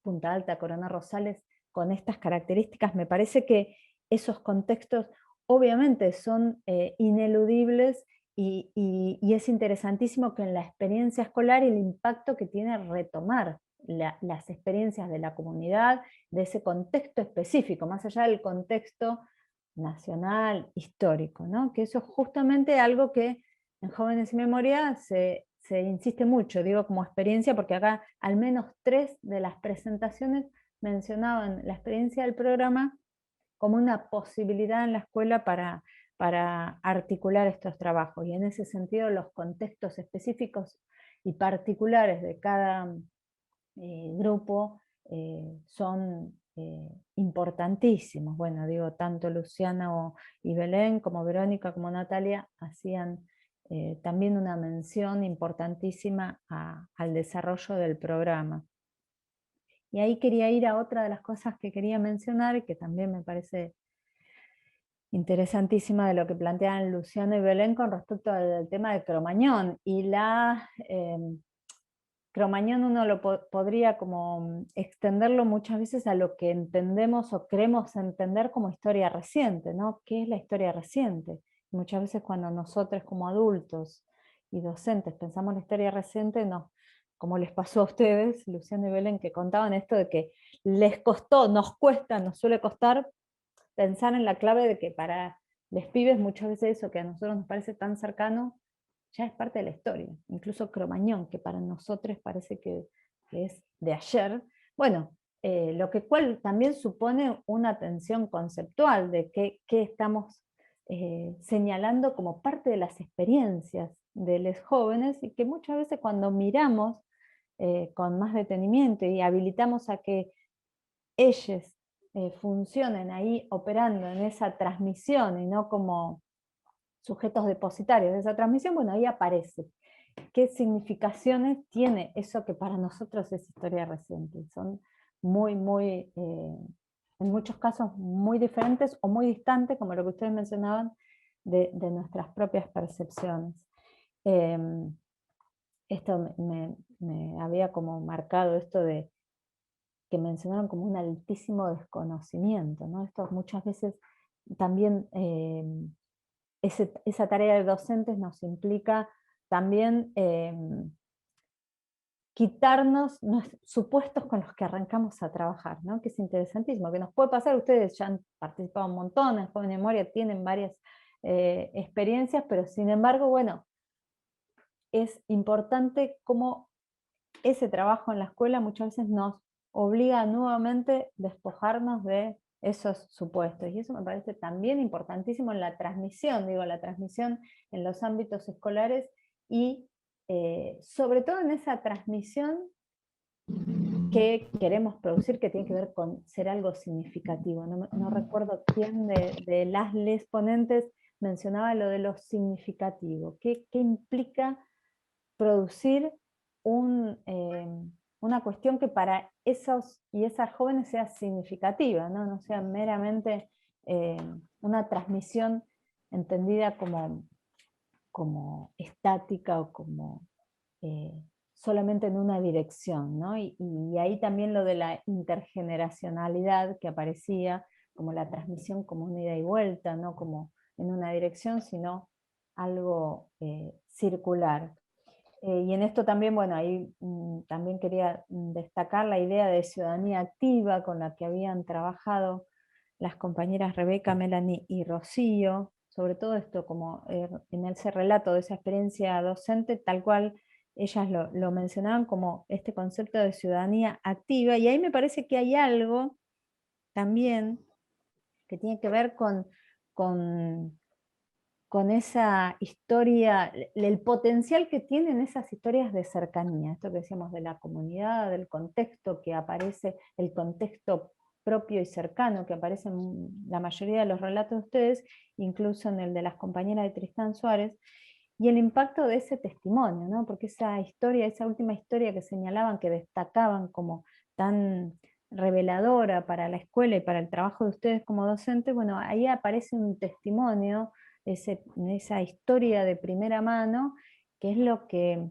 Punta Alta, Coronel Rosales, con estas características. Me parece que esos contextos obviamente son ineludibles y es interesantísimo que en la experiencia escolar el impacto que tiene retomar las experiencias de la comunidad, de ese contexto específico, más allá del contexto nacional, histórico, ¿no? Que eso es justamente algo que en Jóvenes y Memoria se insiste mucho, digo como experiencia, porque acá al menos 3 de las presentaciones mencionaban la experiencia del programa como una posibilidad en la escuela para articular estos trabajos. Y en ese sentido los contextos específicos y particulares de cada grupo son importantísimos. Bueno, digo, tanto Luciana y Belén como Verónica como Natalia hacían también una mención importantísima al desarrollo del programa. Y ahí quería ir a otra de las cosas que quería mencionar y que también me parece interesantísima de lo que plantean Luciano y Belén con respecto al tema de Cromañón. Y Cromañón uno lo podría como extenderlo muchas veces a lo que entendemos o creemos entender como historia reciente, ¿no? ¿Qué es la historia reciente? Muchas veces cuando nosotros como adultos y docentes pensamos en la historia reciente, como les pasó a ustedes, Luciano y Belén, que contaban esto de que les costó, nos cuesta, nos suele costar pensar en la clave de que para los pibes muchas veces eso que a nosotros nos parece tan cercano, ya es parte de la historia. Incluso Cromañón, que para nosotros parece que es de ayer, bueno, lo cual también supone una tensión conceptual de qué estamos señalando como parte de las experiencias de los jóvenes, y que muchas veces cuando miramos con más detenimiento y habilitamos a que ellos funcionen ahí operando en esa transmisión y no como sujetos depositarios de esa transmisión, bueno, ahí aparece qué significaciones tiene eso que para nosotros es historia reciente. Son muy, en muchos casos muy diferentes o muy distantes, como lo que ustedes mencionaban, de nuestras propias percepciones. Esto me había como marcado esto de que mencionaron como un altísimo desconocimiento, ¿no? Esto muchas veces también, esa tarea de docentes nos implica también quitarnos supuestos con los que arrancamos a trabajar, ¿no? Que es interesantísimo, que nos puede pasar, ustedes ya han participado un montón en Joven Memoria, tienen varias experiencias, pero sin embargo, bueno, es importante cómo ese trabajo en la escuela muchas veces nos obliga a nuevamente despojarnos de esos supuestos. Y eso me parece también importantísimo en la transmisión, la transmisión en los ámbitos escolares y sobre todo en esa transmisión que queremos producir, que tiene que ver con ser algo significativo. No recuerdo quién de les ponentes mencionaba lo de lo significativo. ¿Qué implica producir una cuestión que para esos y esas jóvenes sea significativa, no sea meramente una transmisión entendida como estática o como solamente en una dirección, ¿no? Y ahí también lo de la intergeneracionalidad que aparecía, como la transmisión como una ida y vuelta, no como en una dirección, sino algo circular. Y en esto también, bueno, ahí también quería destacar la idea de ciudadanía activa con la que habían trabajado las compañeras Rebeca, Melanie y Rocío, sobre todo esto, como en ese relato de esa experiencia docente, tal cual ellas lo mencionaban como este concepto de ciudadanía activa, y ahí me parece que hay algo también que tiene que ver con esa historia, el potencial que tienen esas historias de cercanía, esto que decíamos de la comunidad, del contexto que aparece, el contexto propio y cercano que aparece en la mayoría de los relatos de ustedes, incluso en el de las compañeras de Tristán Suárez, y el impacto de ese testimonio, ¿no? Porque esa historia, esa última historia que señalaban, que destacaban como tan reveladora para la escuela y para el trabajo de ustedes como docentes, bueno, ahí aparece un testimonio, esa historia de primera mano, que es lo que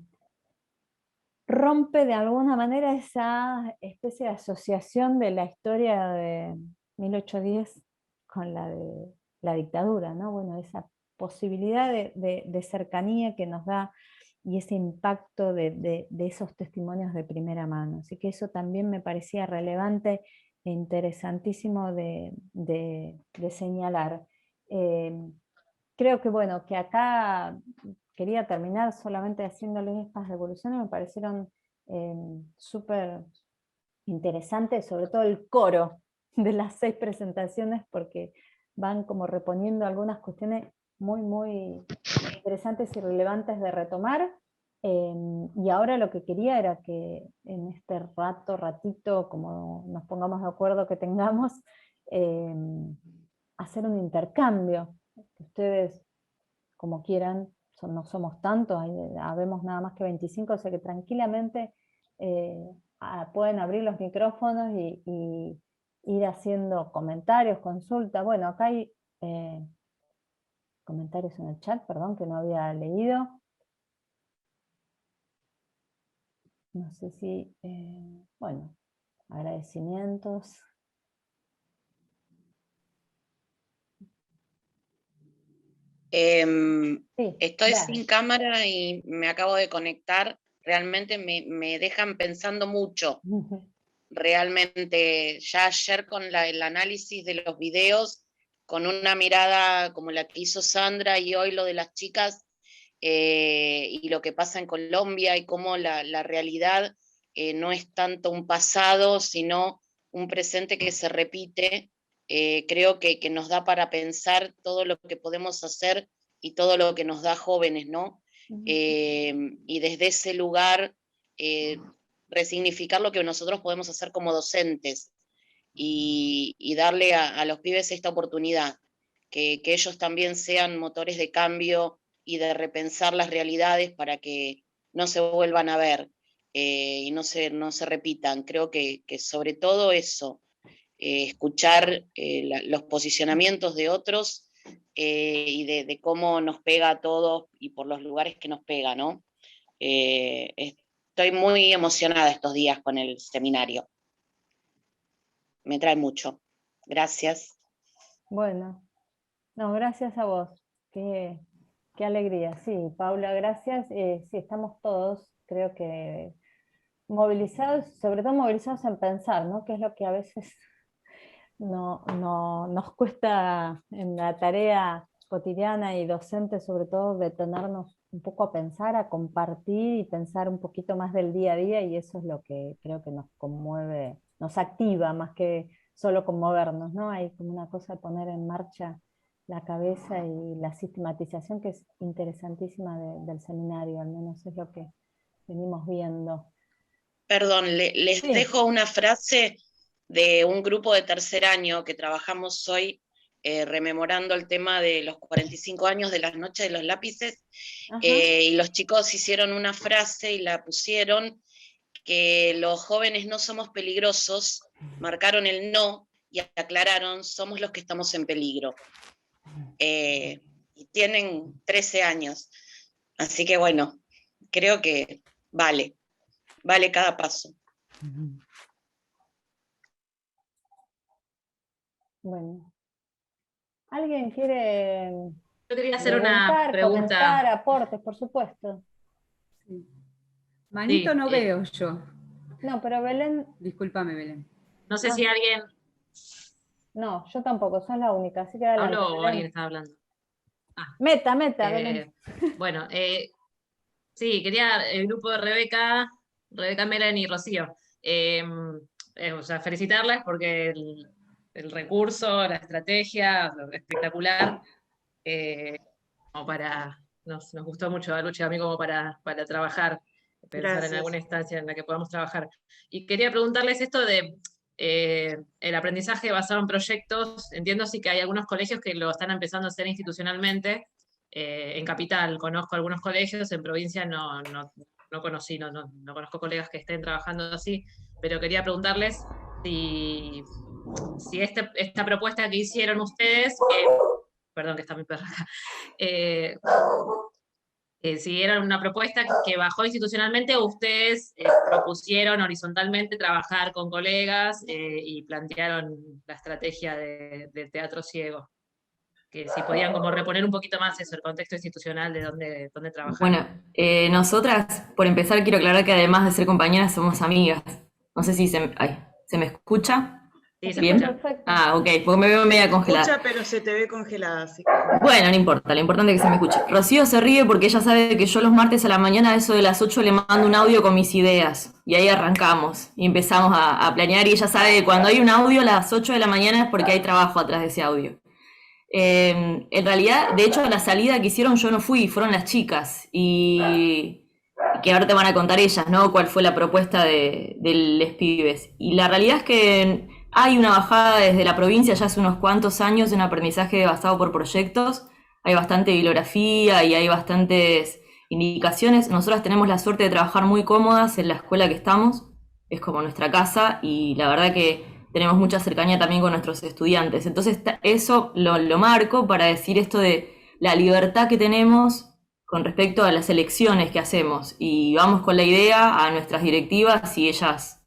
rompe de alguna manera esa especie de asociación de la historia de 1810 con la de la dictadura, ¿no? Bueno, esa posibilidad de cercanía que nos da y ese impacto de esos testimonios de primera mano. Así que eso también me parecía relevante e interesantísimo de señalar. Creo que bueno, que acá quería terminar solamente haciéndoles estas devoluciones, me parecieron súper interesantes, sobre todo el coro de las 6 presentaciones, porque van como reponiendo algunas cuestiones muy, muy interesantes y relevantes de retomar. Y ahora lo que quería era que en este ratito, como nos pongamos de acuerdo que tengamos, hacer un intercambio, que ustedes, como quieran, no somos tantos, habemos nada más que 25, o sea que tranquilamente pueden abrir los micrófonos y ir haciendo comentarios, consultas. Bueno, acá hay comentarios en el chat, perdón, que no había leído. No sé si, bueno, agradecimientos. Sí, Estoy claro. sin cámara y me acabo de conectar. Realmente me dejan pensando mucho. Realmente, ya ayer con el análisis de los videos, con una mirada como la que hizo Sandra, y hoy lo de las chicas, y lo que pasa en Colombia, y cómo la realidad no es tanto un pasado, sino un presente que se repite. Creo que nos da para pensar todo lo que podemos hacer y todo lo que nos da jóvenes, ¿no? Y desde ese lugar resignificar lo que nosotros podemos hacer como docentes y darle a los pibes esta oportunidad, que ellos también sean motores de cambio y de repensar las realidades para que no se vuelvan a ver y no se repitan. Creo que sobre todo eso, escuchar los posicionamientos de otros y de cómo nos pega a todos y por los lugares que nos pega, ¿no? Estoy muy emocionada estos días con el seminario. Me trae mucho. Gracias. Bueno, no, gracias a vos. Qué alegría. Sí, Paula, gracias. Sí, estamos todos, creo que movilizados, sobre todo movilizados en pensar, ¿no? Que es lo que a veces nos cuesta en la tarea cotidiana y docente, sobre todo, detenernos un poco a pensar, a compartir y pensar un poquito más del día a día, y eso es lo que creo que nos conmueve, nos activa más que solo conmovernos, ¿no? Hay como una cosa de poner en marcha la cabeza y la sistematización que es interesantísima del seminario, al menos es lo que venimos viendo. Perdón, les dejo una frase de un grupo de tercer año que trabajamos hoy rememorando el tema de los 45 años de las noches de los lápices, y los chicos hicieron una frase y la pusieron, que los jóvenes no somos peligrosos, marcaron el no y aclararon, somos los que estamos en peligro. Y tienen 13 años, así que bueno, creo que vale cada paso. Bueno, ¿alguien quiere? Yo quería hacer una pregunta. Comentar, aportes, por supuesto. Sí. Manito, sí, no veo yo. No, pero Belén... Discúlpame, Belén. No sé si alguien... No, yo tampoco, sos la única, así que adelante. ¿Hablo o alguien está hablando? Meta, Belén. Bueno, sí, quería el grupo de Rebeca, Melanie y Rocío. O sea, felicitarlas porque el recurso, la estrategia, espectacular. Como nos gustó mucho a Lucha y a mí como para trabajar, pensar Gracias. en alguna instancia en la que podamos trabajar. Y quería preguntarles esto de el aprendizaje basado en proyectos. Entiendo sí que hay algunos colegios que lo están empezando a hacer institucionalmente. En Capital conozco algunos colegios, en provincia no conocí, no conozco colegas que estén trabajando así, pero quería preguntarles si esta propuesta que hicieron ustedes, perdón que está mi perra acá, si era una propuesta que bajó institucionalmente o ustedes propusieron horizontalmente trabajar con colegas y plantearon la estrategia de teatro ciego. Que si podían como reponer un poquito más eso, el contexto institucional de dónde trabajar. Bueno, nosotras, por empezar, quiero aclarar que además de ser compañeras, somos amigas. No sé si ¿se me escucha? Sí, se ¿Bien? escucha. Ah, ok, porque me veo media congelada. Se escucha, pero se te ve congelada. Así que... Bueno, no importa, lo importante es que se me escuche. Rocío se ríe porque ella sabe que yo los martes a la mañana, a eso de las 8, le mando un audio con mis ideas. Y ahí arrancamos y empezamos a planear. Y ella sabe que cuando hay un audio a las 8 de la mañana es porque hay trabajo atrás de ese audio. En realidad, de hecho, a la salida que hicieron yo no fui, fueron las chicas. Y que ahora te van a contar ellas, ¿no? Cuál fue la propuesta de los pibes. Y la realidad es que hay una bajada desde la provincia ya hace unos cuantos años en aprendizaje basado por proyectos. Hay bastante bibliografía y hay bastantes indicaciones. Nosotras tenemos la suerte de trabajar muy cómodas en la escuela que estamos. Es como nuestra casa y la verdad que tenemos mucha cercanía también con nuestros estudiantes. Entonces eso lo marco para decir esto de la libertad que tenemos con respecto a las elecciones que hacemos. Y vamos con la idea a nuestras directivas y ellas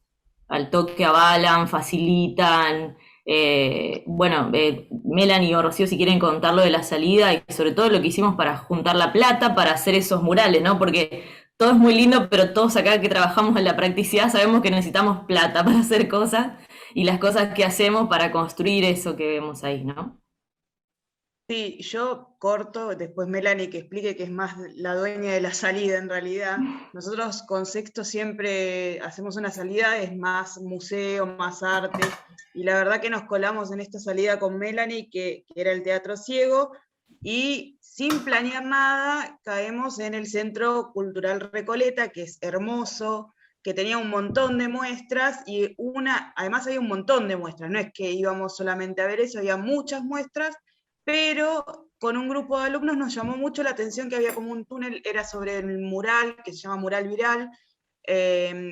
al toque avalan, facilitan. Melanie o Rocío, si quieren contar lo de la salida y sobre todo lo que hicimos para juntar la plata para hacer esos murales, ¿no? Porque todo es muy lindo, pero todos acá que trabajamos en la practicidad sabemos que necesitamos plata para hacer cosas y las cosas que hacemos para construir eso que vemos ahí, ¿no? Sí, yo corto, después Melanie que explique que es más la dueña de la salida en realidad. Nosotros con Sexto siempre hacemos una salida, es más museo, más arte, y la verdad que nos colamos en esta salida con Melanie, que era el Teatro Ciego, y sin planear nada caemos en el Centro Cultural Recoleta, que es hermoso, que tenía un montón de muestras, y además había un montón de muestras, no es que íbamos solamente a ver eso, había muchas muestras, pero con un grupo de alumnos nos llamó mucho la atención que había como un túnel, era sobre el mural, que se llama Mural Viral,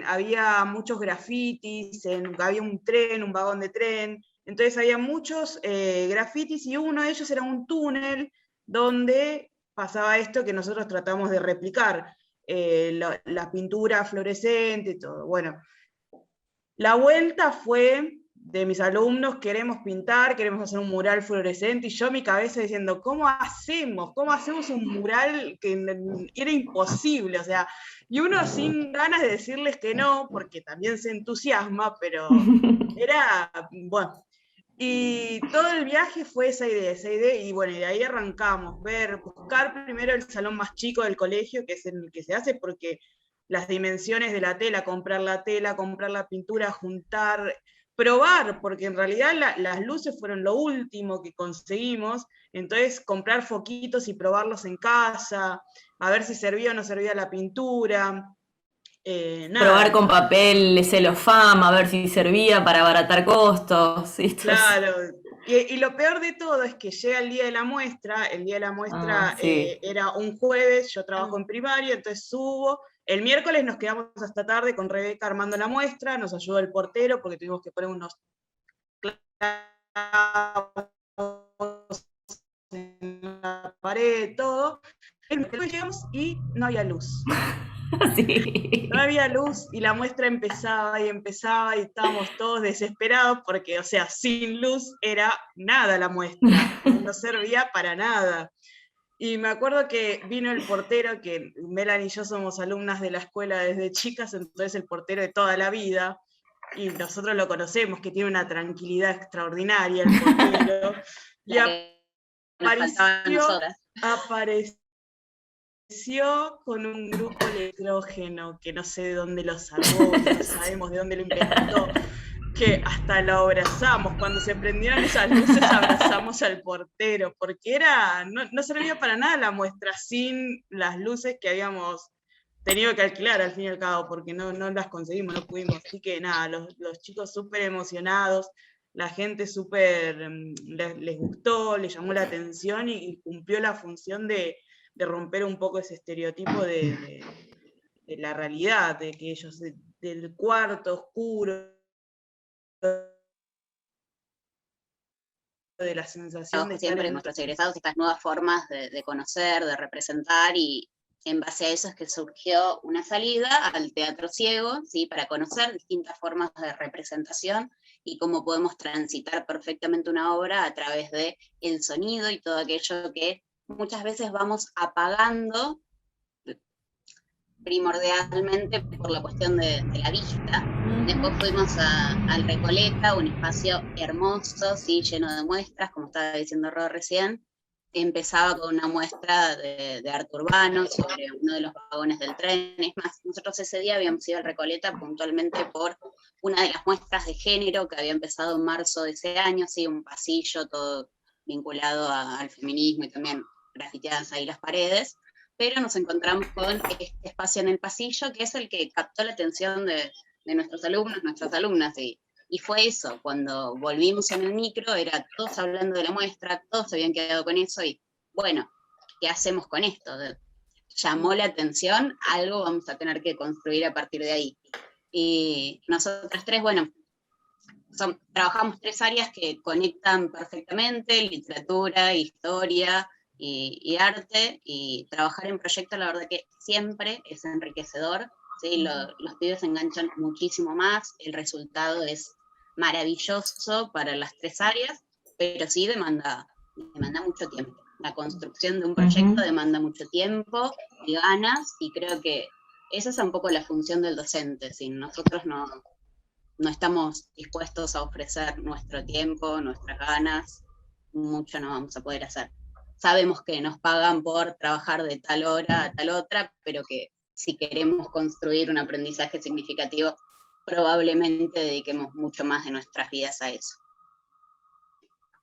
había muchos grafitis, había un tren, un vagón de tren, entonces había muchos grafitis, y uno de ellos era un túnel donde pasaba esto que nosotros tratamos de replicar, la pintura fluorescente y todo. Bueno, la vuelta fue de mis alumnos, queremos pintar, queremos hacer un mural fluorescente, y yo mi cabeza diciendo, ¿cómo hacemos un mural que era imposible? O sea, y uno sin ganas de decirles que no, porque también se entusiasma, pero era, bueno, y todo el viaje fue esa idea, y bueno, y de ahí arrancamos, buscar primero el salón más chico del colegio, que es en el que se hace, porque las dimensiones de la tela, comprar la pintura, juntar, probar, porque en realidad las luces fueron lo último que conseguimos, entonces comprar foquitos y probarlos en casa, a ver si servía o no servía la pintura. Probar con papel celofán, a ver si servía para abaratar costos. Claro, y lo peor de todo es que llega el día de la muestra, sí. Era un jueves, yo trabajo en primaria, entonces subo. El miércoles nos quedamos hasta tarde con Rebeca armando la muestra, nos ayudó el portero porque tuvimos que poner unos clavos en la pared, todo. El miércoles llegamos y no había luz. Sí. No había luz y la muestra empezaba y estábamos todos desesperados porque, o sea, sin luz era nada la muestra, no servía para nada. Y me acuerdo que vino el portero, que Melanie y yo somos alumnas de la escuela desde chicas, entonces el portero de toda la vida, y nosotros lo conocemos, que tiene una tranquilidad extraordinaria el portero. Y faltaba a nosotras. Apareció con un grupo electrógeno que no sé de dónde lo sacó, no sabemos de dónde lo inventó, que hasta lo abrazamos. Cuando se prendieron esas luces abrazamos al portero, porque no servía para nada la muestra sin las luces que habíamos tenido que alquilar al fin y al cabo, porque no las conseguimos, no pudimos. Así que nada, los chicos súper emocionados, la gente súper, les gustó, les llamó la atención y cumplió la función de romper un poco ese estereotipo de la realidad, de que ellos del cuarto oscuro, de la sensación de siempre en nuestros egresados estas nuevas formas de conocer, de representar, y en base a eso es que surgió una salida al teatro ciego, ¿sí? Para conocer distintas formas de representación y cómo podemos transitar perfectamente una obra a través del sonido y todo aquello que muchas veces vamos apagando primordialmente por la cuestión de la vista. Después fuimos al Recoleta, un espacio hermoso, ¿sí? Lleno de muestras, como estaba diciendo Ro recién. Empezaba con una muestra de arte urbano sobre uno de los vagones del tren. Es más, nosotros ese día habíamos ido al Recoleta puntualmente por una de las muestras de género que había empezado en marzo de ese año, ¿sí? Un pasillo todo vinculado al feminismo y también grafiteadas ahí las paredes, pero nos encontramos con este espacio en el pasillo que es el que captó la atención de nuestros alumnos, nuestras alumnas, y fue eso, cuando volvimos en el micro, era todos hablando de la muestra, todos se habían quedado con eso, y bueno, ¿qué hacemos con esto? Llamó la atención, algo vamos a tener que construir a partir de ahí. Y nosotras tres, bueno, trabajamos tres áreas que conectan perfectamente, literatura, historia y arte, y trabajar en proyectos la verdad que siempre es enriquecedor, ¿sí? Los pibes se enganchan muchísimo más, el resultado es maravilloso para las tres áreas, pero sí demanda mucho tiempo. La construcción de un proyecto demanda mucho tiempo y ganas, y creo que esa es un poco la función del docente. Si nosotros no estamos dispuestos a ofrecer nuestro tiempo, nuestras ganas, mucho no vamos a poder hacer. Sabemos que nos pagan por trabajar de tal hora a tal otra, pero que si queremos construir un aprendizaje significativo, probablemente dediquemos mucho más de nuestras vidas a eso.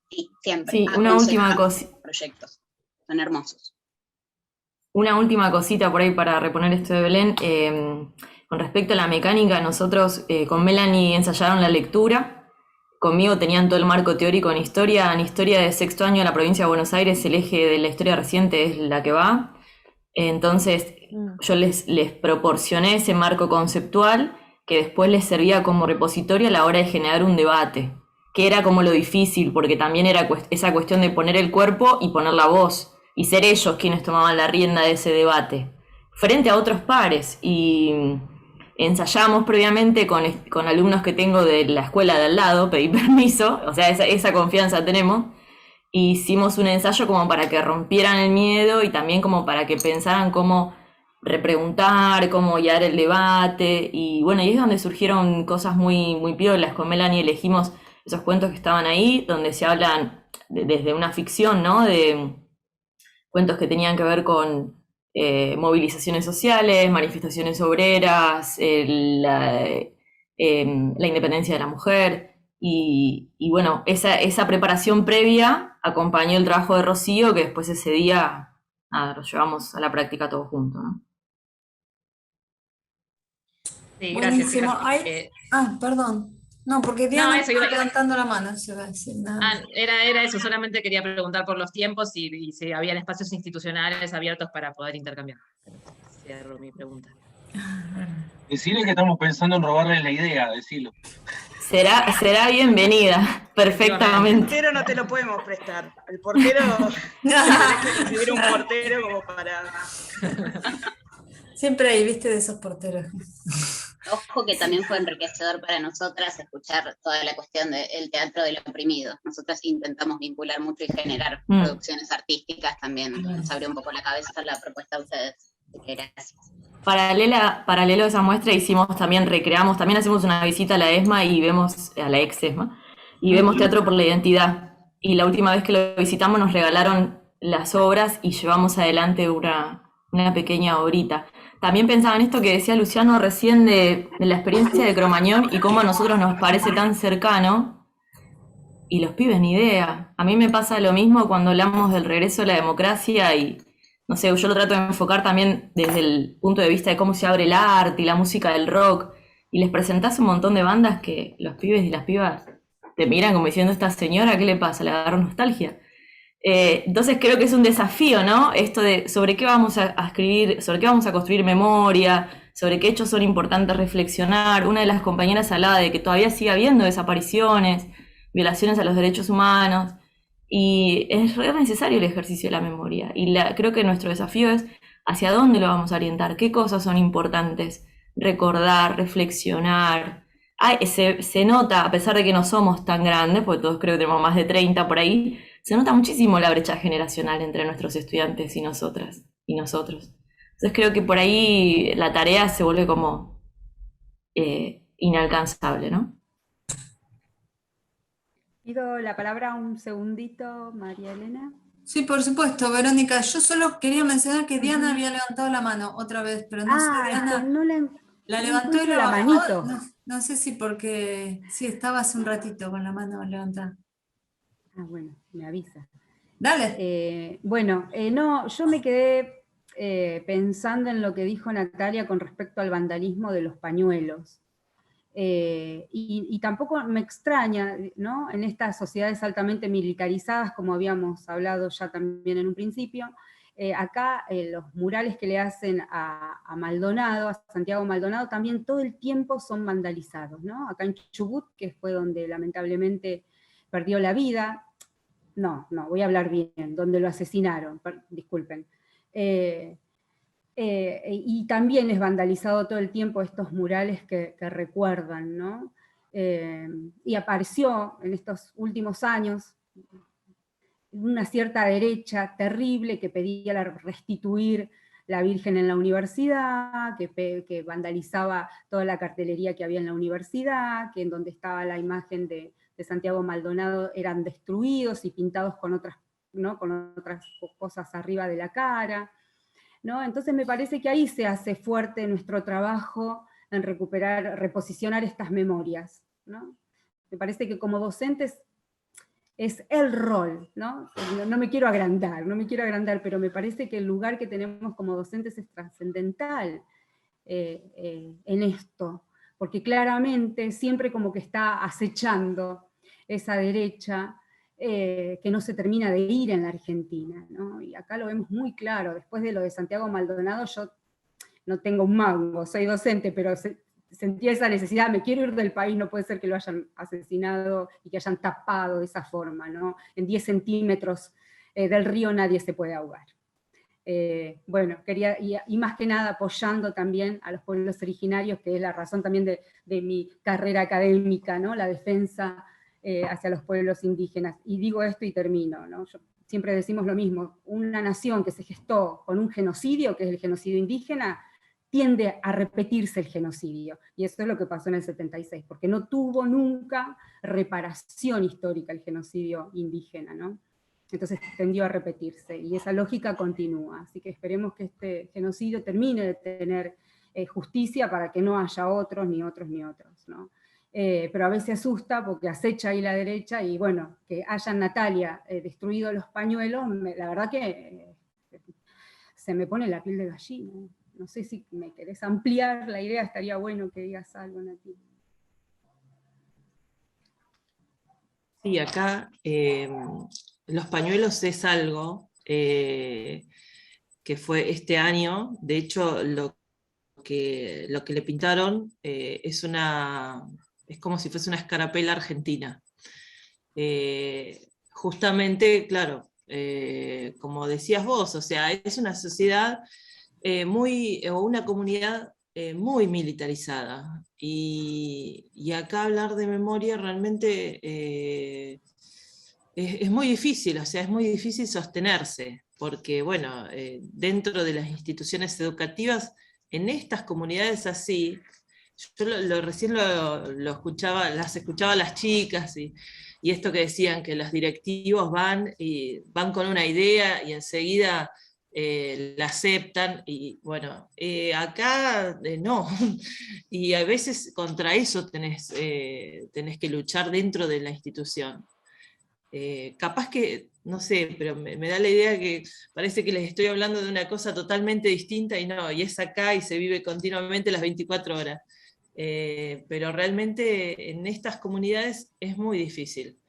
Y siempre, sí, una última cosita. Proyectos, son hermosos. Una última cosita por ahí para reponer esto de Belén. Con respecto a la mecánica, nosotros con Melanie ensayaron la lectura. Conmigo tenían todo el marco teórico en historia. En historia de sexto año en la provincia de Buenos Aires, el eje de la historia reciente es la que va. Entonces, yo les proporcioné ese marco conceptual que después les servía como repositorio a la hora de generar un debate, que era como lo difícil, porque también era esa cuestión de poner el cuerpo y poner la voz, y ser ellos quienes tomaban la rienda de ese debate, frente a otros pares. Y ensayamos previamente con alumnos que tengo de la escuela de al lado, pedí permiso, o sea, esa confianza tenemos, y hicimos un ensayo como para que rompieran el miedo y también como para que pensaran cómo repreguntar, cómo guiar el debate, y bueno, y es donde surgieron cosas muy, muy piolas. Con Melanie elegimos esos cuentos que estaban ahí, donde se hablan desde una ficción, ¿no? De cuentos que tenían que ver con movilizaciones sociales, manifestaciones obreras, la independencia de la mujer, y bueno, esa preparación previa acompañó el trabajo de Rocío, que después ese día lo llevamos a la práctica todos juntos, ¿no? Sí, gracias. Perdón. No, porque Diana eso iba levantando la mano, se va a decir nada. Era eso, solamente quería preguntar por los tiempos y si habían espacios institucionales abiertos para poder intercambiar. Cierro mi pregunta. Decirle que estamos pensando en robarle la idea, decirlo. Será bienvenida, perfectamente. El portero no te lo podemos prestar. El portero, tenés que escribir un portero como para... Siempre hay, viste, de esos porteros. Ojo que también fue enriquecedor para nosotras escuchar toda la cuestión del teatro del oprimido. Nosotras intentamos vincular mucho y generar producciones artísticas también. Nos abrió un poco la cabeza la propuesta de ustedes. Gracias. Paralelo a esa muestra recreamos, también hacemos una visita a la ESMA y vemos, a la ex ESMA, y vemos Teatro por la Identidad, y la última vez que lo visitamos nos regalaron las obras y llevamos adelante una pequeña obrita. También pensaba en esto que decía Luciano recién de la experiencia de Cromañón y cómo a nosotros nos parece tan cercano, y los pibes ni idea. A mí me pasa lo mismo cuando hablamos del regreso a la democracia y, no sé, yo lo trato de enfocar también desde el punto de vista de cómo se abre el arte y la música del rock, y les presentás un montón de bandas que los pibes y las pibas te miran como diciendo, esta señora, ¿qué le pasa? Le agarró nostalgia. Entonces creo que es un desafío, ¿no? Esto de sobre qué vamos a escribir, sobre qué vamos a construir memoria, sobre qué hechos son importantes reflexionar. Una de las compañeras hablaba de que todavía sigue habiendo desapariciones, violaciones a los derechos humanos, y es re necesario el ejercicio de la memoria. Y creo que nuestro desafío es hacia dónde lo vamos a orientar, qué cosas son importantes recordar, reflexionar. Se nota, a pesar de que no somos tan grandes, porque todos creo que tenemos más de 30 por ahí, se nota muchísimo la brecha generacional entre nuestros estudiantes y nosotras y nosotros. Entonces creo que por ahí la tarea se vuelve como inalcanzable, ¿no? Pido la palabra un segundito, María Elena. Sí, por supuesto, Verónica. Yo solo quería mencionar que Diana había levantado la mano otra vez, pero no sé, Diana. No la levantó y la bajó. manito. No sé si porque sí estaba hace un ratito con la mano levantada. Bueno, me avisa. Dale. No, yo me quedé pensando en lo que dijo Natalia con respecto al vandalismo de los pañuelos. Y tampoco me extraña, ¿no? En estas sociedades altamente militarizadas, como habíamos hablado ya también en un principio, acá los murales que le hacen a Maldonado, a Santiago Maldonado, también todo el tiempo son vandalizados, ¿no? Acá en Chubut, que fue donde lamentablemente perdió la vida, no, voy a hablar bien, donde lo asesinaron, disculpen. Y también es vandalizado todo el tiempo estos murales que recuerdan, ¿no? Y apareció en estos últimos años una cierta derecha terrible que pedía restituir la Virgen en la universidad, que vandalizaba toda la cartelería que había en la universidad, que en donde estaba la imagen de Santiago Maldonado eran destruidos y pintados con otras, ¿no? Con otras cosas arriba de la cara, ¿no? Entonces me parece que ahí se hace fuerte nuestro trabajo en reposicionar estas memorias, ¿no? Me parece que como docentes es el rol, ¿no? No me quiero agrandar, pero me parece que el lugar que tenemos como docentes es trascendental en esto, porque claramente siempre como que está acechando esa derecha que no se termina de ir en la Argentina, ¿no? Y acá lo vemos muy claro. Después de lo de Santiago Maldonado, yo no tengo un mango, soy docente, pero sentía esa necesidad, me quiero ir del país, no puede ser que lo hayan asesinado y que hayan tapado de esa forma, ¿no? En 10 centímetros del río nadie se puede ahogar. Quería, y más que nada apoyando también a los pueblos originarios, que es la razón también de mi carrera académica, ¿no? La defensa hacia los pueblos indígenas. Y digo esto y termino, ¿no? Siempre decimos lo mismo, una nación que se gestó con un genocidio, que es el genocidio indígena, tiende a repetirse el genocidio, y eso es lo que pasó en el 76, porque no tuvo nunca reparación histórica el genocidio indígena, ¿no? Entonces tendió a repetirse, y esa lógica continúa, así que esperemos que este genocidio termine de tener justicia para que no haya otros, ni otros, ni otros, ¿no? Pero a veces asusta porque acecha ahí la derecha, y bueno, que hayan, Natalia, destruido los pañuelos, la verdad que se me pone la piel de gallina. No sé si me querés ampliar la idea, estaría bueno que digas algo, Nati. Sí, acá los pañuelos es algo que fue este año. De hecho, lo que le pintaron es como si fuese una escarapela argentina. Justamente, claro, como decías vos, o sea, es una sociedad o una comunidad muy militarizada, y acá hablar de memoria realmente es muy difícil, o sea, es muy difícil sostenerse, porque bueno, dentro de las instituciones educativas, en estas comunidades así, yo recién lo escuchaba, las escuchaba a las chicas, y esto que decían, que los directivos van con una idea y enseguida la aceptan, y bueno, acá no, y a veces contra eso tenés que luchar dentro de la institución. Capaz que, no sé, pero me da la idea que parece que les estoy hablando de una cosa totalmente distinta, y no, y es acá y se vive continuamente las 24 horas. Pero realmente en estas comunidades es muy difícil.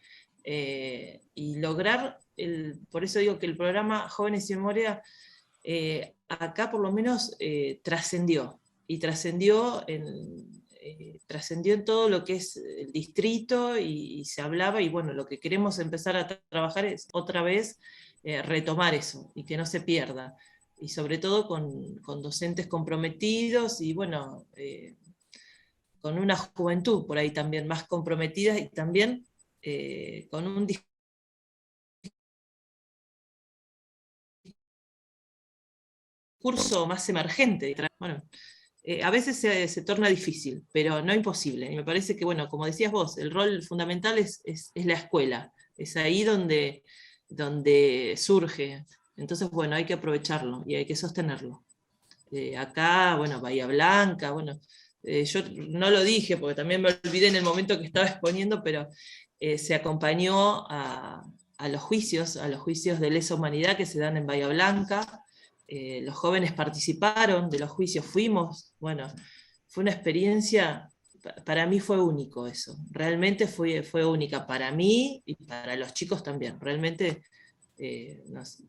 Y lograr, por eso digo que el programa Jóvenes y Memoria, acá por lo menos trascendió, y trascendió en todo lo que es el distrito, y se hablaba, y bueno, lo que queremos empezar a trabajar es otra vez retomar eso, y que no se pierda, y sobre todo con docentes comprometidos, y bueno, con una juventud por ahí también más comprometida, y también con un discurso más emergente. Bueno, a veces se torna difícil, pero no imposible. Y me parece que, bueno, como decías vos, el rol fundamental es la escuela, es ahí donde surge. Entonces, bueno, hay que aprovecharlo y hay que sostenerlo. Acá, bueno, Bahía Blanca, bueno, yo no lo dije porque también me olvidé en el momento que estaba exponiendo, pero se acompañó a los juicios de lesa humanidad que se dan en Bahía Blanca. Los jóvenes participaron de los juicios, fuimos, bueno, fue una experiencia, para mí fue único eso, realmente fue única para mí y para los chicos también, realmente no sé,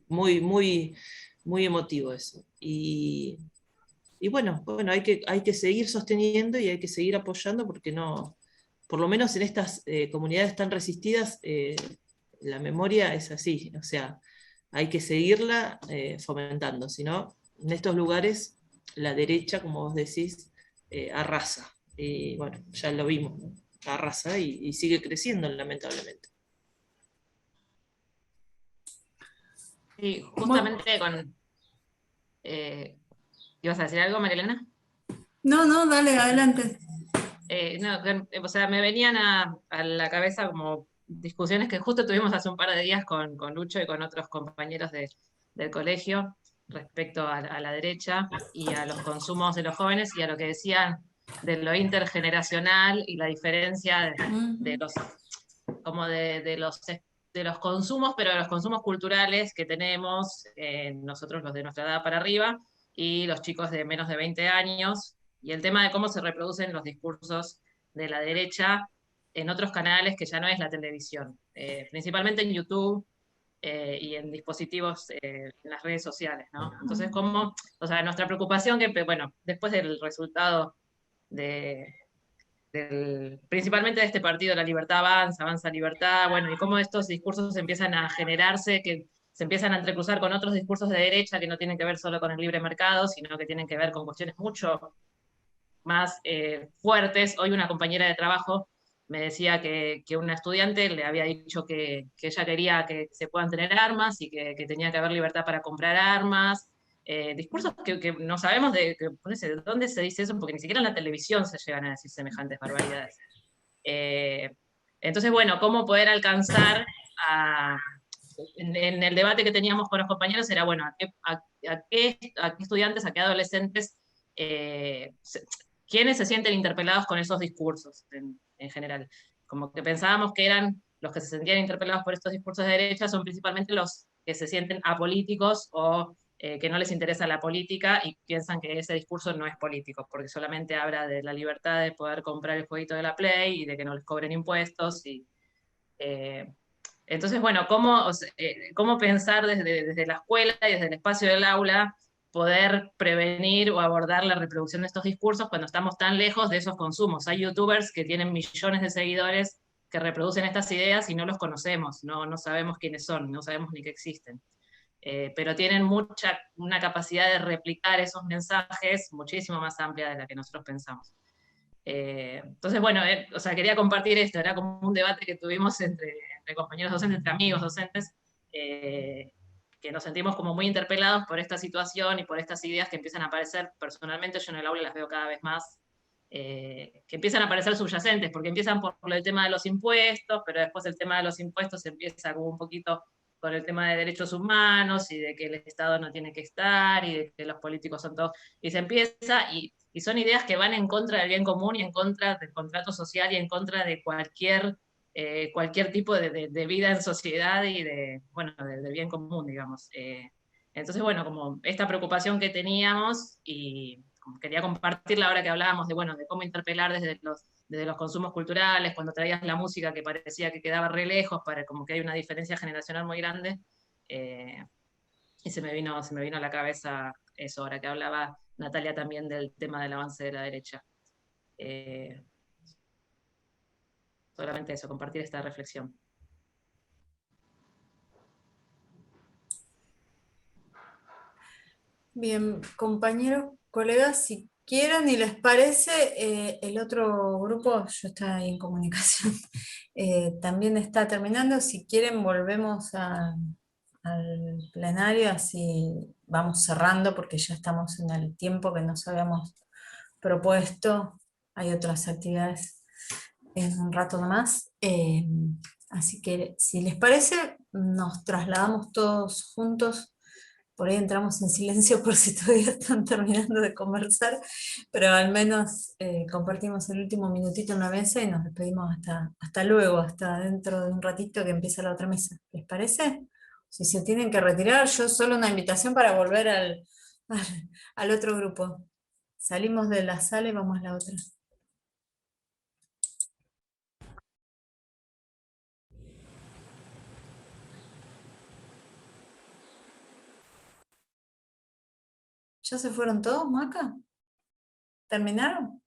muy, muy, muy emotivo eso. Y bueno, hay que seguir sosteniendo y hay que seguir apoyando, porque no, por lo menos en estas comunidades tan resistidas, la memoria es así, o sea, hay que seguirla fomentando, si no, en estos lugares la derecha, como vos decís, arrasa. Y bueno, ya lo vimos, ¿no? Arrasa y sigue creciendo, lamentablemente. Sí, justamente con... ¿ibas a decir algo, Marilena? No, dale, adelante. O sea, me venían a la cabeza como discusiones que justo tuvimos hace un par de días con Lucho y con otros compañeros del colegio respecto a la derecha y a los consumos de los jóvenes, y a lo que decían de lo intergeneracional y la diferencia de los consumos, pero de los consumos culturales que tenemos nosotros, los de nuestra edad para arriba, y los chicos de menos de 20 años, y el tema de cómo se reproducen los discursos de la derecha en otros canales que ya no es la televisión, principalmente en YouTube y en dispositivos, en las redes sociales, ¿no? Entonces, o sea, nuestra preocupación, que, bueno, después del resultado principalmente de este partido, La Libertad Avanza, Avanza Libertad, bueno, y cómo estos discursos empiezan a generarse, que se empiezan a entrecruzar con otros discursos de derecha que no tienen que ver solo con el libre mercado, sino que tienen que ver con cuestiones mucho más fuertes. Hoy una compañera de trabajo me decía que una estudiante le había dicho que ella quería que se puedan tener armas y que tenía que haber libertad para comprar armas. Discursos que no sabemos de dónde se dice eso, porque ni siquiera en la televisión se llegan a decir semejantes barbaridades. Entonces, bueno, cómo poder alcanzar en el debate que teníamos con los compañeros era, bueno, a qué estudiantes, a qué adolescentes, quiénes se sienten interpelados con esos discursos en general. Como que pensábamos que eran los que se sentían interpelados por estos discursos de derecha, son principalmente los que se sienten apolíticos o que no les interesa la política y piensan que ese discurso no es político, porque solamente habla de la libertad de poder comprar el jueguito de la Play y de que no les cobren impuestos. Entonces, bueno, ¿cómo pensar desde la escuela y desde el espacio del aula poder prevenir o abordar la reproducción de estos discursos cuando estamos tan lejos de esos consumos? Hay youtubers que tienen millones de seguidores que reproducen estas ideas y no los conocemos, no sabemos quiénes son, no sabemos ni que existen. Pero tienen una capacidad de replicar esos mensajes muchísimo más amplia de la que nosotros pensamos. Entonces, bueno, o sea, quería compartir esto, era como un debate que tuvimos entre compañeros docentes, entre amigos docentes, que nos sentimos como muy interpelados por esta situación y por estas ideas que empiezan a aparecer. Personalmente yo en el aula las veo cada vez más, que empiezan a aparecer subyacentes, porque empiezan por el tema de los impuestos, pero después el tema de los impuestos empieza como un poquito con el tema de derechos humanos, y de que el Estado no tiene que estar, y de que los políticos son todos, y se empieza, y son ideas que van en contra del bien común, y en contra del contrato social, y en contra de cualquier tipo de vida en sociedad, y del bien común, digamos. Entonces, bueno, como esta preocupación que teníamos, y quería compartirla ahora que hablábamos de cómo interpelar desde los consumos culturales, cuando traías la música que parecía que quedaba re lejos, como que hay una diferencia generacional muy grande, y se me vino a la cabeza eso, ahora que hablaba Natalia también del tema del avance de la derecha. Solamente eso, compartir esta reflexión. Bien, compañeros, colegas, si quieren y les parece, el otro grupo, yo estoy en comunicación, también está terminando. Si quieren volvemos al plenario, así vamos cerrando, porque ya estamos en el tiempo que nos habíamos propuesto. Hay otras actividades en un rato más. Así que si les parece, nos trasladamos todos juntos. Por ahí entramos en silencio por si todavía están terminando de conversar, pero al menos compartimos el último minutito en la mesa y nos despedimos hasta luego, hasta dentro de un ratito que empieza la otra mesa. ¿Les parece? Si se tienen que retirar, yo solo una invitación para volver al otro grupo. Salimos de la sala y vamos a la otra. ¿Ya se fueron todos, Maca? ¿Terminaron?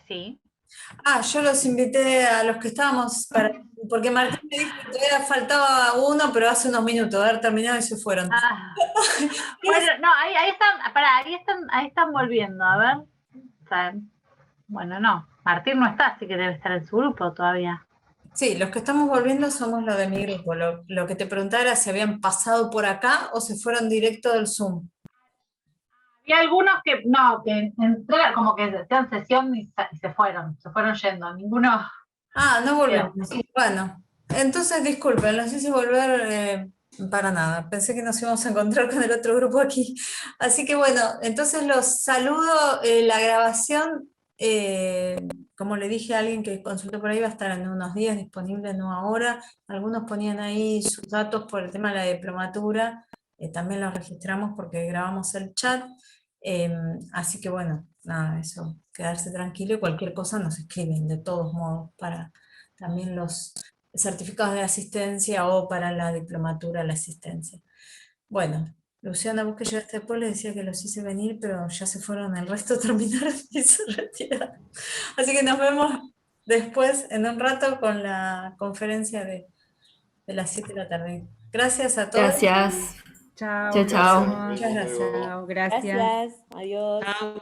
Sí. Yo los invité a los que estábamos, porque Martín me dijo que todavía faltaba uno, pero hace unos minutos, de haber terminado y se fueron. Bueno, no, ahí están volviendo, a ver. O sea, bueno, no, Martín no está, así que debe estar en su grupo todavía. Sí, los que estamos volviendo somos los de mi grupo. Lo que te preguntaba era si habían pasado por acá o se fueron directo del Zoom. Y algunos que entraron, como que hacían sesión y se fueron yendo, ninguno. No volvemos. Bueno, entonces disculpen, los hice volver para nada. Pensé que nos íbamos a encontrar con el otro grupo aquí. Así que bueno, entonces los saludo. La grabación, como le dije a alguien que consultó por ahí, va a estar en unos días disponible, no ahora. Algunos ponían ahí sus datos por el tema de la diplomatura. También los registramos porque grabamos el chat. Así que bueno, nada, eso, quedarse tranquilo, y cualquier cosa nos escriben de todos modos para también los certificados de asistencia o para la diplomatura, la asistencia. Bueno, Luciana, vos que llegaste después, le decía que los hice venir, pero ya se fueron, el resto terminaron y se retiraron. Así que nos vemos después, en un rato, con la conferencia de las 7 de la tarde. Gracias a todos. Gracias. Chao. Chao. Muchas gracias. Gracias. Adiós. Chao.